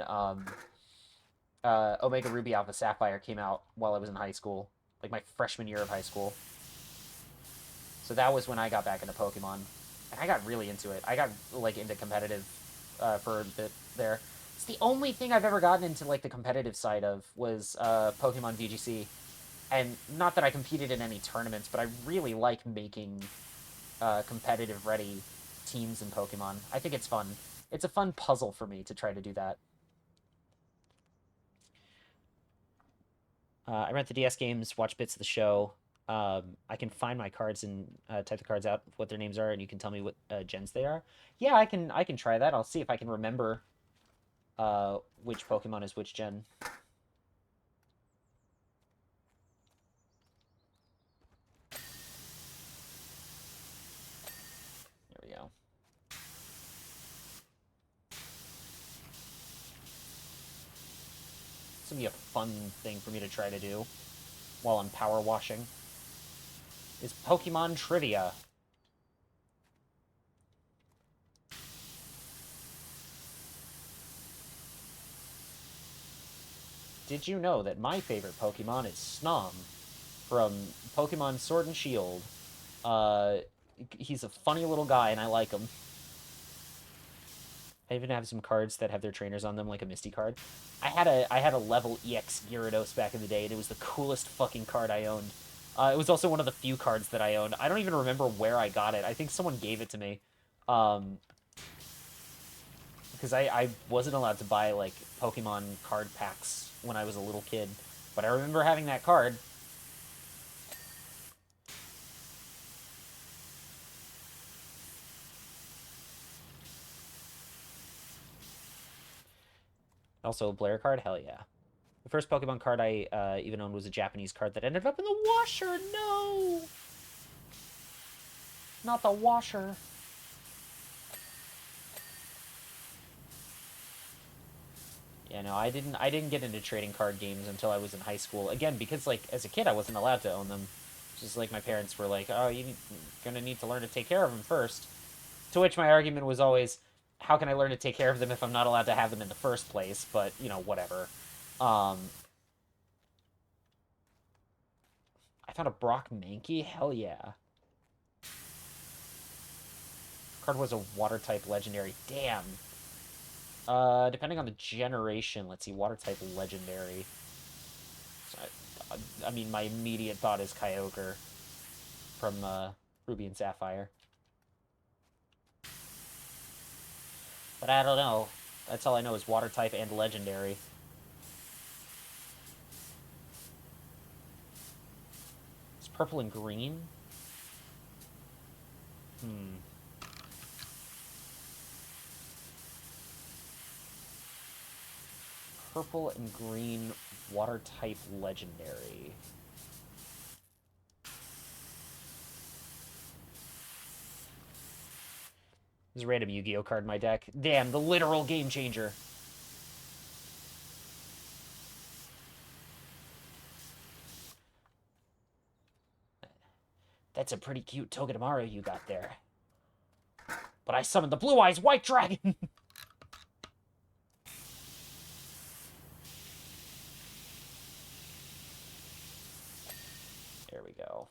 Omega Ruby Alpha Sapphire came out while I was in high school, like my freshman year of high school. So that was when I got back into Pokemon, and I got really into it. I got like into competitive for a bit there. It's the only thing I've ever gotten into like the competitive side of was Pokemon VGC, and not that I competed in any tournaments, but I really like making competitive ready teams in Pokemon. I think it's fun. It's a fun puzzle for me to try to do that. I rent the DS games, watch bits of the show. I can find my cards and type the cards out, what their names are, and you can tell me what gens they are. Yeah, I can try that. I'll see if I can remember which Pokemon is which gen. There we go. This will be a fun thing for me to try to do while I'm power washing. Is Pokemon trivia. Did you know that my favorite Pokemon is Snom from Pokemon Sword and Shield? Uh, he's a funny little guy, and I like him. I even have some cards that have their trainers on them, like a Misty card. I had a level EX Gyarados back in the day, and it was the coolest fucking card I owned. It was also one of the few cards that I owned. I don't even remember where I got it. I think someone gave it to me. Because I wasn't allowed to buy, like, Pokemon card packs when I was a little kid. But I remember having that card. Also, a Blair card? Hell yeah. The first Pokemon card I even owned was a Japanese card that ended up in the washer. No! Not the washer. Yeah, no, I didn't get into trading card games until I was in high school. Again, because like as a kid I wasn't allowed to own them. Just like my parents were like, "Oh, you're gonna need to learn to take care of them first." To which my argument was always, how can I learn to take care of them if I'm not allowed to have them in the first place? But, you know, whatever. I found a Brock Mankey? Hell yeah. Card was a water-type legendary. Damn. Depending on the generation, let's see, water-type legendary. So I mean, my immediate thought is Kyogre from Ruby and Sapphire. But I don't know. That's all I know is water-type and legendary. It's purple and green? Purple and green water-type legendary. There's a random Yu-Gi-Oh card in my deck. Damn, the literal game changer. That's a pretty cute Togedemaru you got there. But I summoned the Blue Eyes White Dragon! There we go.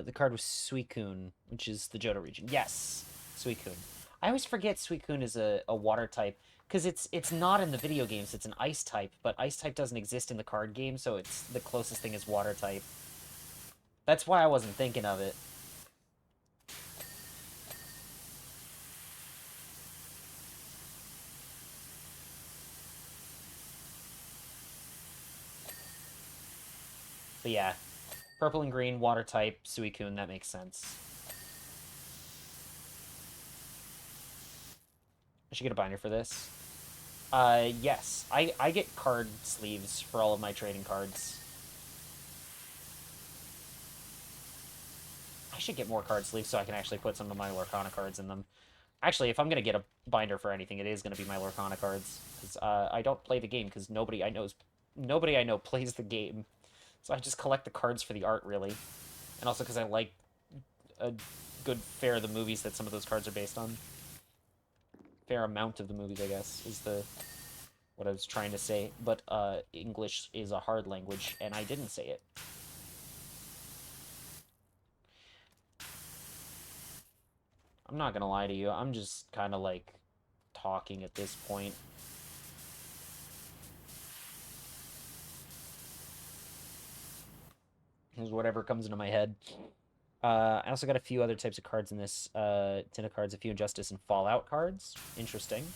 The card was Suicune, which is the Johto region. Yes, Suicune. I always forget Suicune is a water type, because it's not in the video games, it's an ice type, but ice type doesn't exist in the card game, so it's the closest thing is water type. That's why I wasn't thinking of it. But yeah, purple and green, water type, Suicune, that makes sense. I should get a binder for this. Yes. I get card sleeves for all of my trading cards. I should get more card sleeves so I can actually put some of my Lorcana cards in them. Actually, if I'm gonna get a binder for anything, it is gonna be my Lorcana cards. Because I don't play the game, because nobody I know plays the game. So I just collect the cards for the art, really. And also because I like a good fair of the movies that some of those cards are based on. Fair amount of the movies, I guess, is what I was trying to say. But English is a hard language, and I didn't say it. I'm not gonna lie to you, I'm just kind of like talking at this point. Is whatever comes into my head. I also got a few other types of cards in this tin of cards, a few Injustice and Fallout cards. Interesting.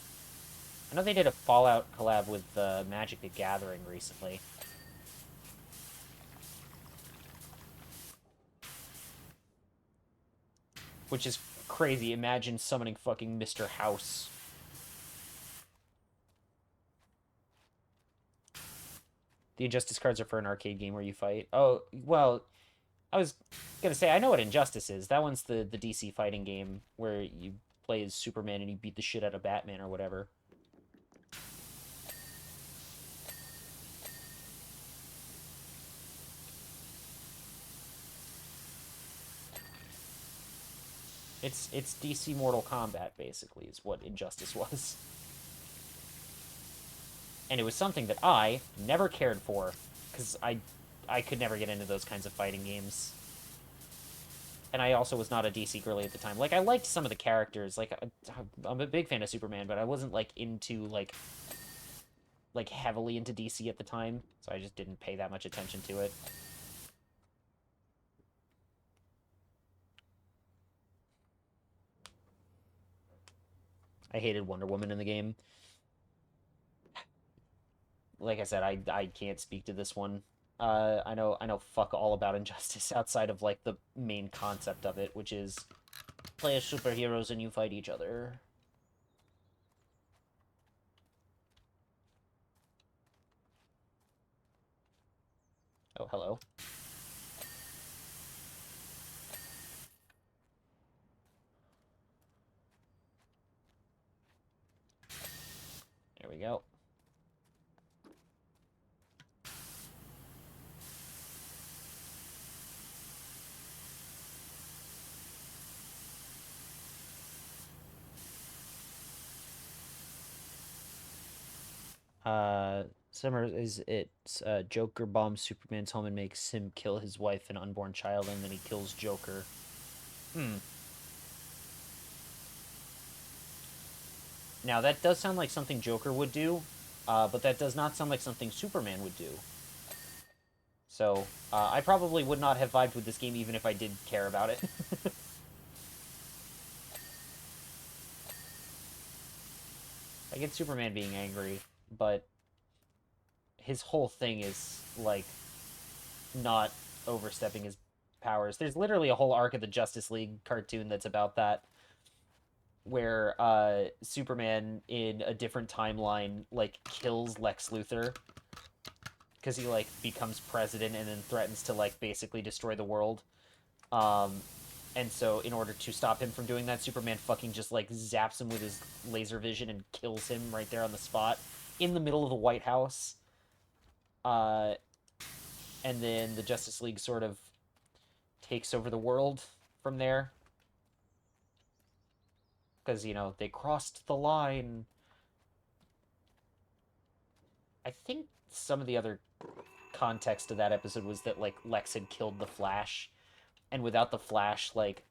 I know they did a Fallout collab with Magic the Gathering recently. Which is crazy. Imagine summoning fucking Mr. House. The Injustice cards are for an arcade game where you fight. Oh, well, I was gonna say, I know what Injustice is. That one's the DC fighting game where you play as Superman and you beat the shit out of Batman or whatever. It's DC Mortal Kombat, basically, is what Injustice was. And it was something that I never cared for, because I could never get into those kinds of fighting games. And I also was not a DC girly at the time. Like, I liked some of the characters. Like, I'm a big fan of Superman, but I wasn't, like, into, like, heavily into DC at the time. So I just didn't pay that much attention to it. I hated Wonder Woman in the game. like I said, I can't speak to this one. I know fuck all about Injustice outside of like the main concept of it, which is play as superheroes and you fight each other. Oh, hello. There we go. Summer is it's Joker bombs Superman's home and makes him kill his wife and unborn child, and then he kills Joker. Now that does sound like something Joker would do, but that does not sound like something Superman would do. So, I probably would not have vibed with this game even if I did care about it. I get Superman being angry, but his whole thing is, like, not overstepping his powers. There's literally a whole arc of the Justice League cartoon that's about that, where Superman in a different timeline, like, kills Lex Luthor because he, like, becomes president and then threatens to, like, basically destroy the world. And so in order to stop him from doing that, Superman fucking just, like, zaps him with his laser vision and kills him right there on the spot in the middle of the White House. And then the Justice League sort of takes over the world from there. Because, you know, they crossed the line. I think some of the other context of that episode was that, like, Lex had killed the Flash, and without the Flash, like,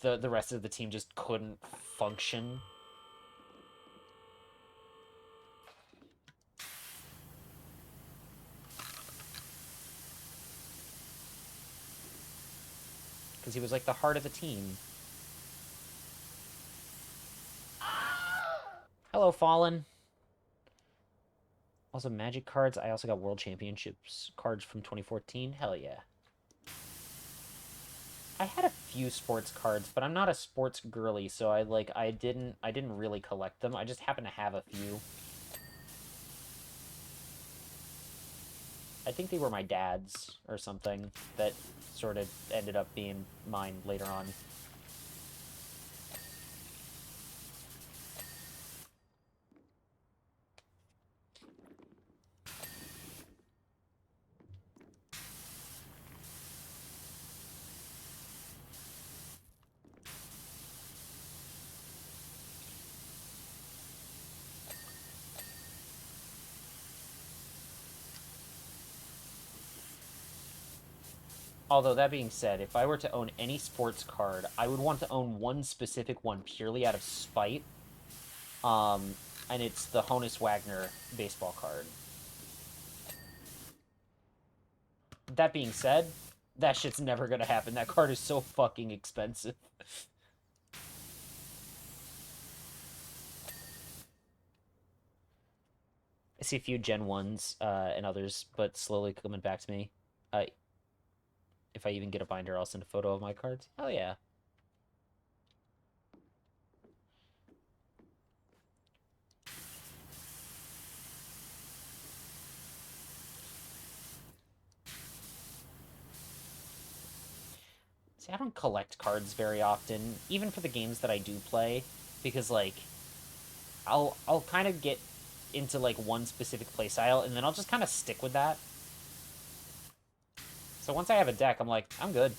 the rest of the team just couldn't function. Because he was, like, the heart of the team. Hello, Fallen. Also, Magic cards. I also got World Championships cards from 2014. Hell yeah. I had a few sports cards, but I'm not a sports girly, so I didn't really collect them. I just happen to have a few. I think they were my dad's or something that sort of ended up being mine later on. Although, that being said, if I were to own any sports card, I would want to own one specific one purely out of spite. And it's the Honus Wagner baseball card. That being said, that shit's never gonna happen. That card is so fucking expensive. I see a few Gen 1s and others, but slowly coming back to me. If I even get a binder, I'll send a photo of my cards. Hell yeah. See, I don't collect cards very often, even for the games that I do play, because, like, I'll kind of get into, like, one specific playstyle, and then I'll just kind of stick with that. So once I have a deck, I'm like, I'm good.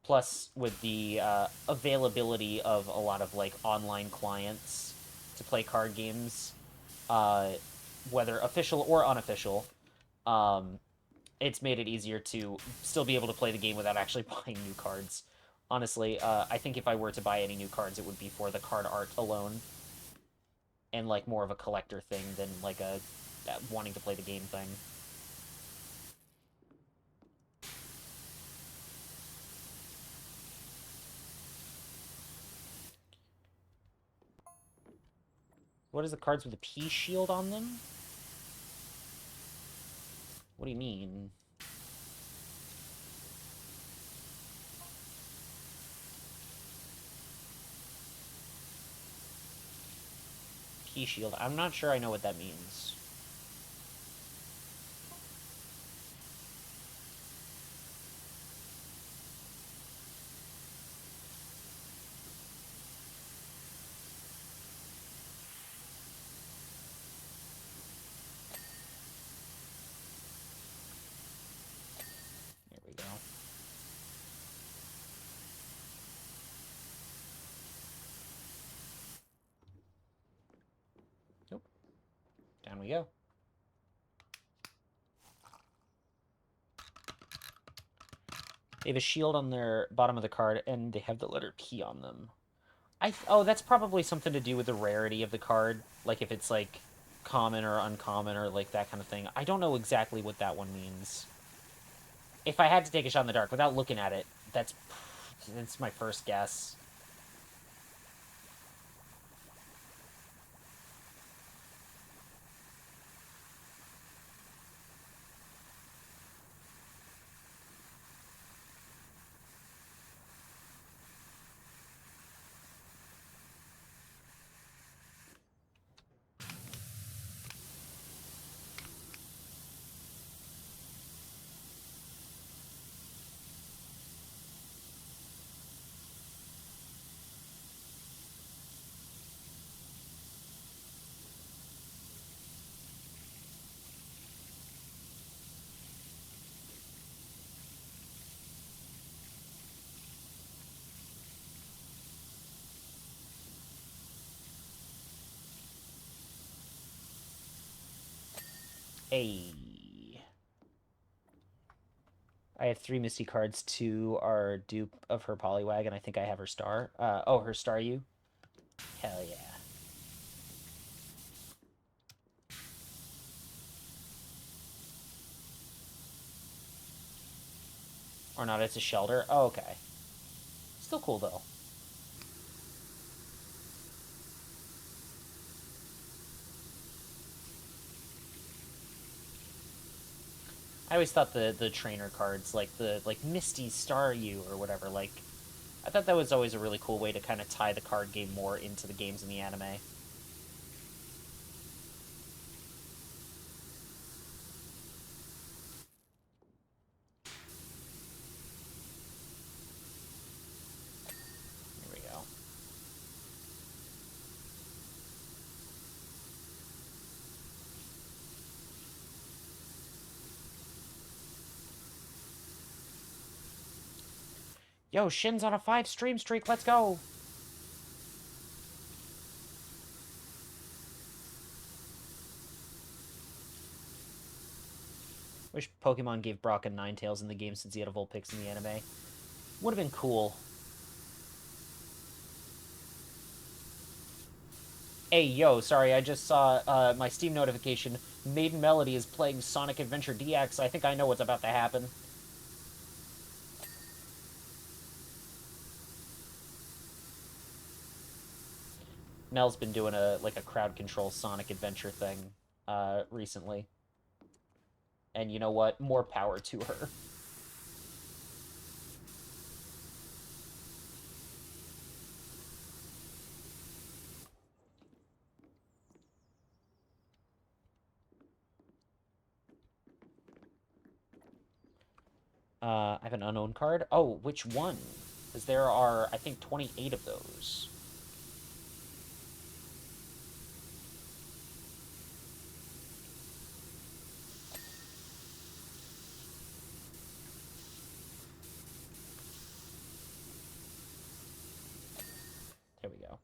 Plus, with the availability of a lot of, like, online clients to play card games, whether official or unofficial, it's made it easier to still be able to play the game without actually buying new cards. Honestly, I think if I were to buy any new cards, it would be for the card art alone, and, like, more of a collector thing than, like, a wanting to play the game thing. What is the cards with a P shield on them? What do you mean? P shield. I'm not sure I know what that means. There we go. Nope. Down we go. They have a shield on their bottom of the card, and they have the letter P on them. Oh, that's probably something to do with the rarity of the card. Like, if it's, like, common or uncommon or, like, that kind of thing. I don't know exactly what that one means. If I had to take a shot in the dark without looking at it, that's my first guess. Hey. I have 3 Misty cards. 2 are dupe of her Poliwag, and I think I have her star. Oh, her star you? Hell yeah. Or not, it's a shelter. Oh, okay. Still cool, though. I always thought the trainer cards, like Misty Star You or whatever, like, I thought that was always a really cool way to kind of tie the card game more into the games in the anime. Here we go. Yo, Shin's on a 5 stream streak, let's go! Wish Pokemon gave Brock a Ninetales in the game since he had a Vulpix in the anime. Would have been cool. Hey, yo, sorry, I just saw my Steam notification. Maiden Melody is playing Sonic Adventure DX. I think I know what's about to happen. Mel's been doing a crowd control Sonic Adventure thing recently. And you know what? More power to her. I have an unknown card. Oh, which one? Because there are, I think, 28 of those. There we go.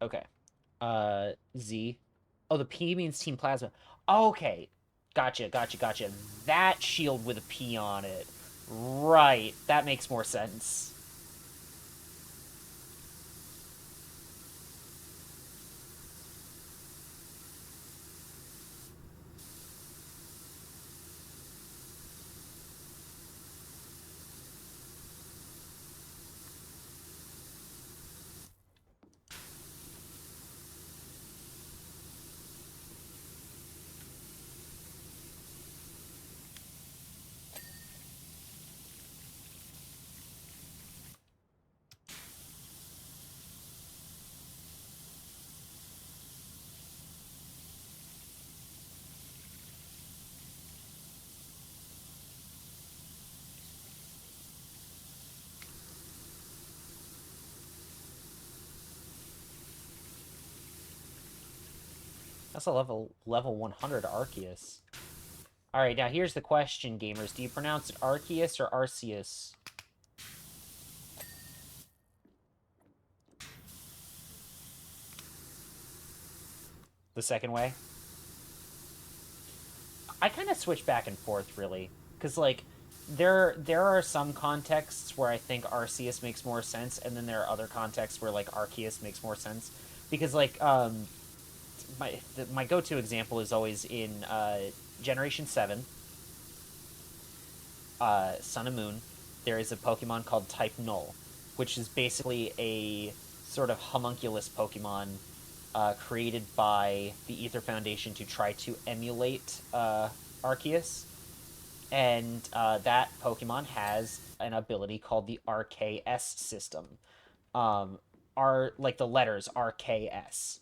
Okay. Z. Oh, the P means Team Plasma. Okay. Gotcha. That shield with a P on it. Right. That makes more sense. That's a level 100 Arceus. Alright, now here's the question, gamers. Do you pronounce it Arceus or Arceus? The second way? I kind of switch back and forth, really. Because, like, there are some contexts where I think Arceus makes more sense, and then there are other contexts where, like, Arceus makes more sense. Because, like, my go-to example is always in Generation 7, Sun and Moon. There is a Pokemon called Type Null, which is basically a sort of homunculus Pokemon created by the Ether Foundation to try to emulate Arceus. And that Pokemon has an ability called the RKS system. Like the letters RKS.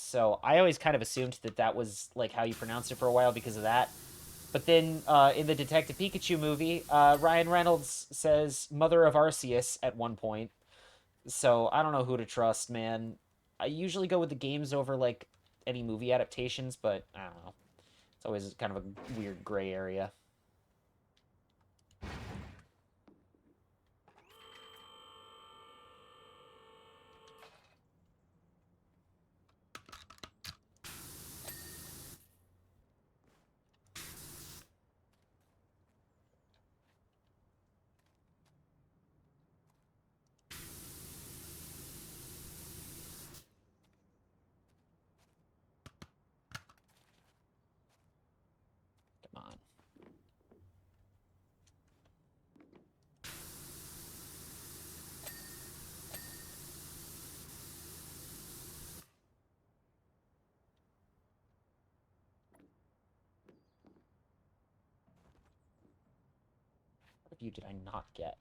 So I always kind of assumed that that was like how you pronounced it for a while because of that. But then in the Detective Pikachu movie, Ryan Reynolds says "Mother of Arceus" at one point. So I don't know who to trust, man. I usually go with the games over like any movie adaptations, but I don't know. It's always kind of a weird gray area. Come on. What of you did I not get?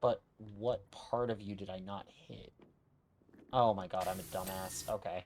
But what part of you did I not hit? Oh my god, I'm a dumbass. Okay.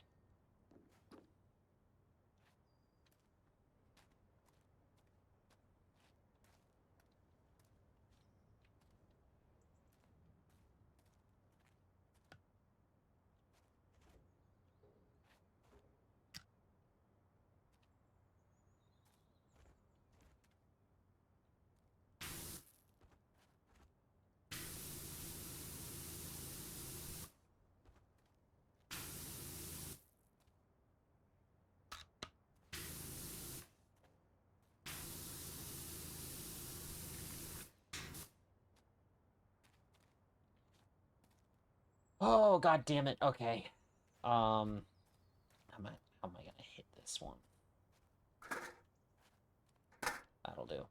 Oh god damn it. Okay. How am I gonna hit this one? That'll do.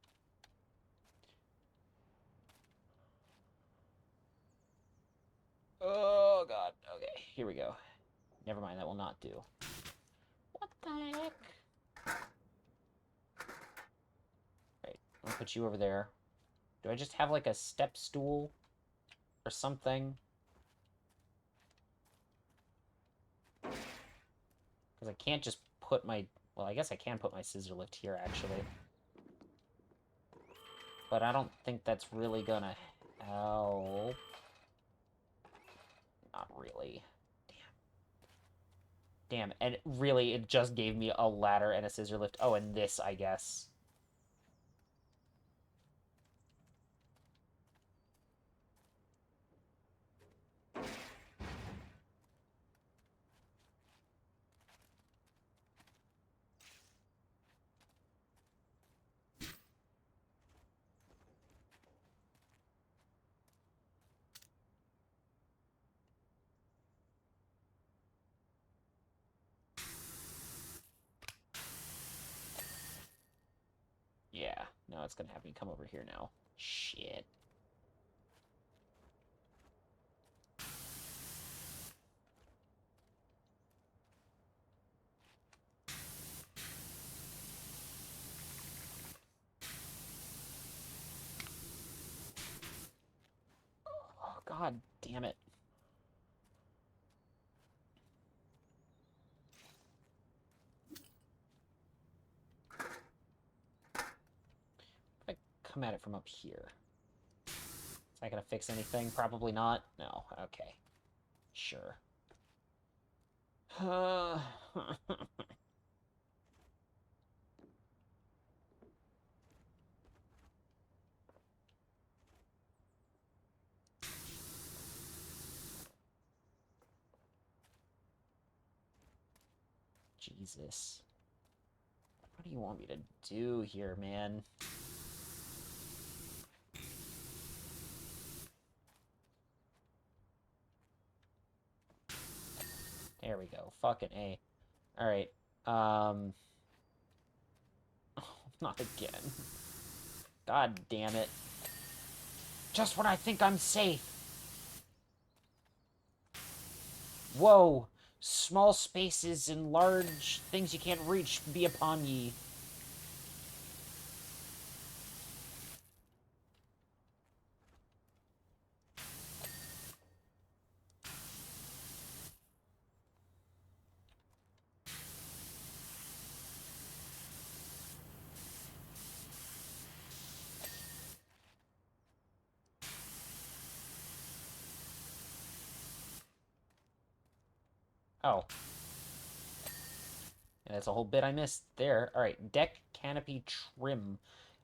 Oh god. Okay, here we go. Never mind, that will not do. What the heck? Right, I'll put you over there. Do I just have like a step stool or something? Because I can't just put my... Well, I guess I can put my scissor lift here, actually. But I don't think that's really gonna help. Not really. Damn, and really, it just gave me a ladder and a scissor lift. Oh, and this, I guess. Oh, it's gonna have me come over here now. Shit. Oh, god damn it. I come at it from up here. Is that gonna fix anything? Probably not. No. Okay. Sure. Jesus. What do you want me to do here, man? There we go. Fucking A. Alright. Oh, not again. God damn it. Just when I think I'm safe. Whoa. Small spaces and large things you can't reach be upon ye. Oh. And that's a whole bit I missed there. Alright, deck canopy trim.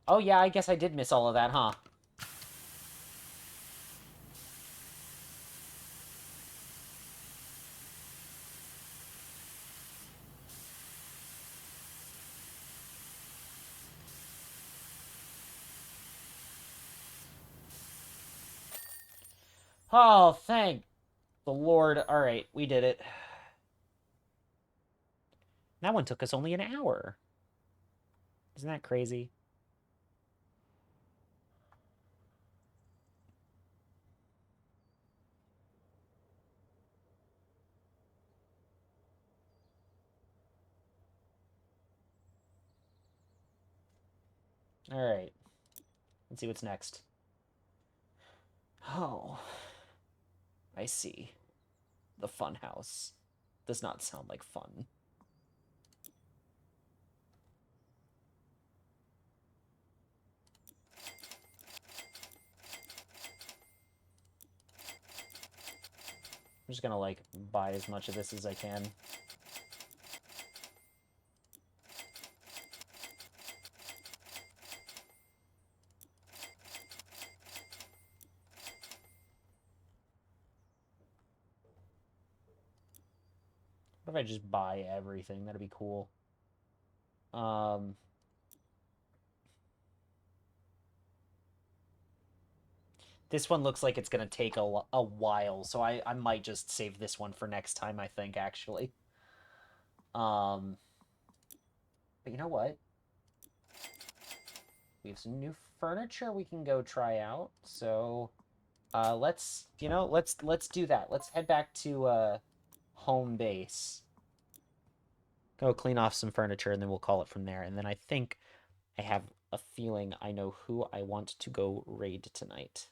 Oh yeah, I guess I did miss all of that, huh? Oh, thank the Lord. Alright, we did it. That one took us only an hour. Isn't that crazy? Alright. Let's see what's next. Oh. I see. The fun house. Does not sound like fun. I'm just gonna, like, buy as much of this as I can. What if I just buy everything? That'd be cool. This one looks like it's gonna take a while, so I might just save this one for next time, I think, actually. But you know what? We have some new furniture we can go try out, so let's do that. Let's head back to home base. Go clean off some furniture, and then we'll call it from there. And then I think I have a feeling I know who I want to go raid tonight.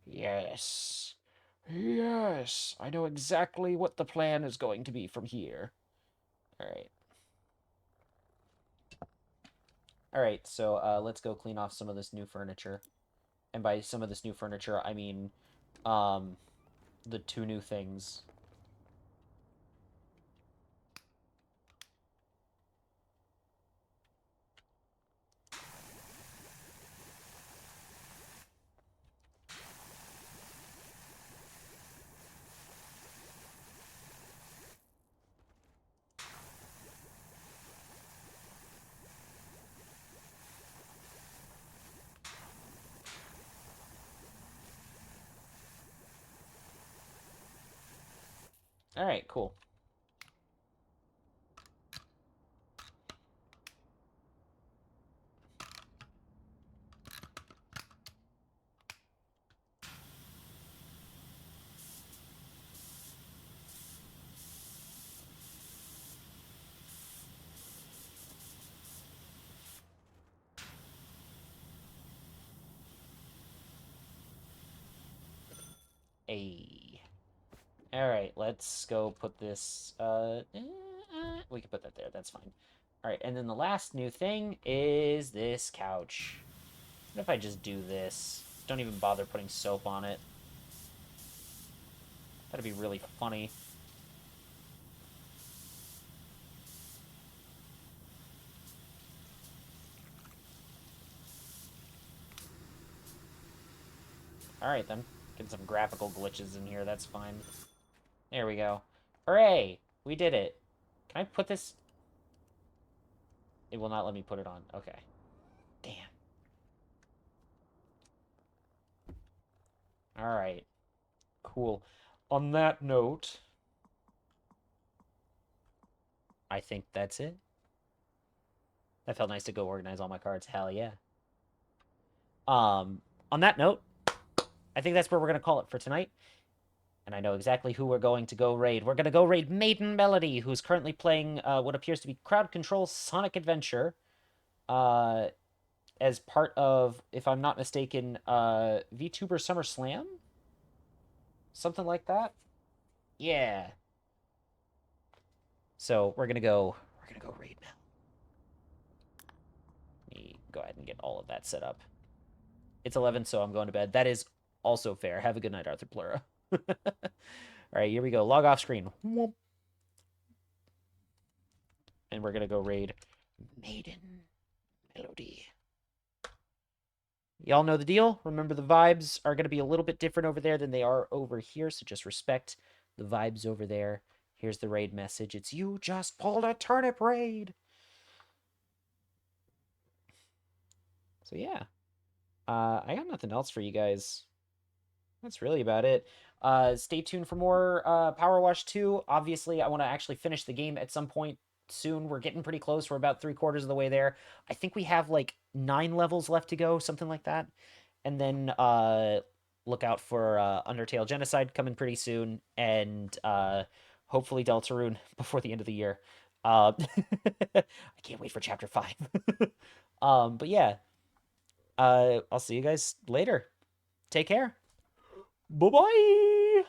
Yes. Yes. I know exactly what the plan is going to be from here. Alright. Alright, so let's go clean off some of this new furniture. And by some of this new furniture, I mean the two new things. All right, cool. A. All right, let's go put this. We can put that there. That's fine. All right, and then the last new thing is this couch. What if I just do this? Don't even bother putting soap on it. That'd be really funny. All right, then. Get some graphical glitches in here. That's fine. There we go. Hooray! We did it. Can I put this... It will not let me put it on. Okay. Damn. Alright. Cool. On that note, I think that's it. That felt nice to go organize all my cards. Hell yeah. On that note, I think that's where we're going to call it for tonight. And I know exactly who we're going to go raid. We're going to go raid Maiden Melody, who's currently playing what appears to be Crowd Control Sonic Adventure. As part of, if I'm not mistaken, VTuber Summer Slam? Something like that? Yeah. So we're gonna go raid Mel. Let me go ahead and get all of that set up. It's 11, so I'm going to bed. That is also fair. Have a good night, Arthur Plura. All right, here we go. Log off screen. And we're gonna go raid Maiden Melody. Y'all know the deal. Remember, the vibes are going to be a little bit different over there than they are over here, so just respect the vibes over there. Here's the raid message. It's you just pulled a turnip raid. So yeah. I got nothing else for you guys. That's really about it. Stay tuned for more PowerWash 2. Obviously, I want to actually finish the game at some point soon. We're getting pretty close. We're about 3/4 of the way there. I think we have like 9 levels left to go, something like that. And then look out for Undertale Genocide coming pretty soon, and hopefully Deltarune before the end of the year. I can't wait for Chapter 5. But yeah, I'll see you guys later. Take care. Bye-bye!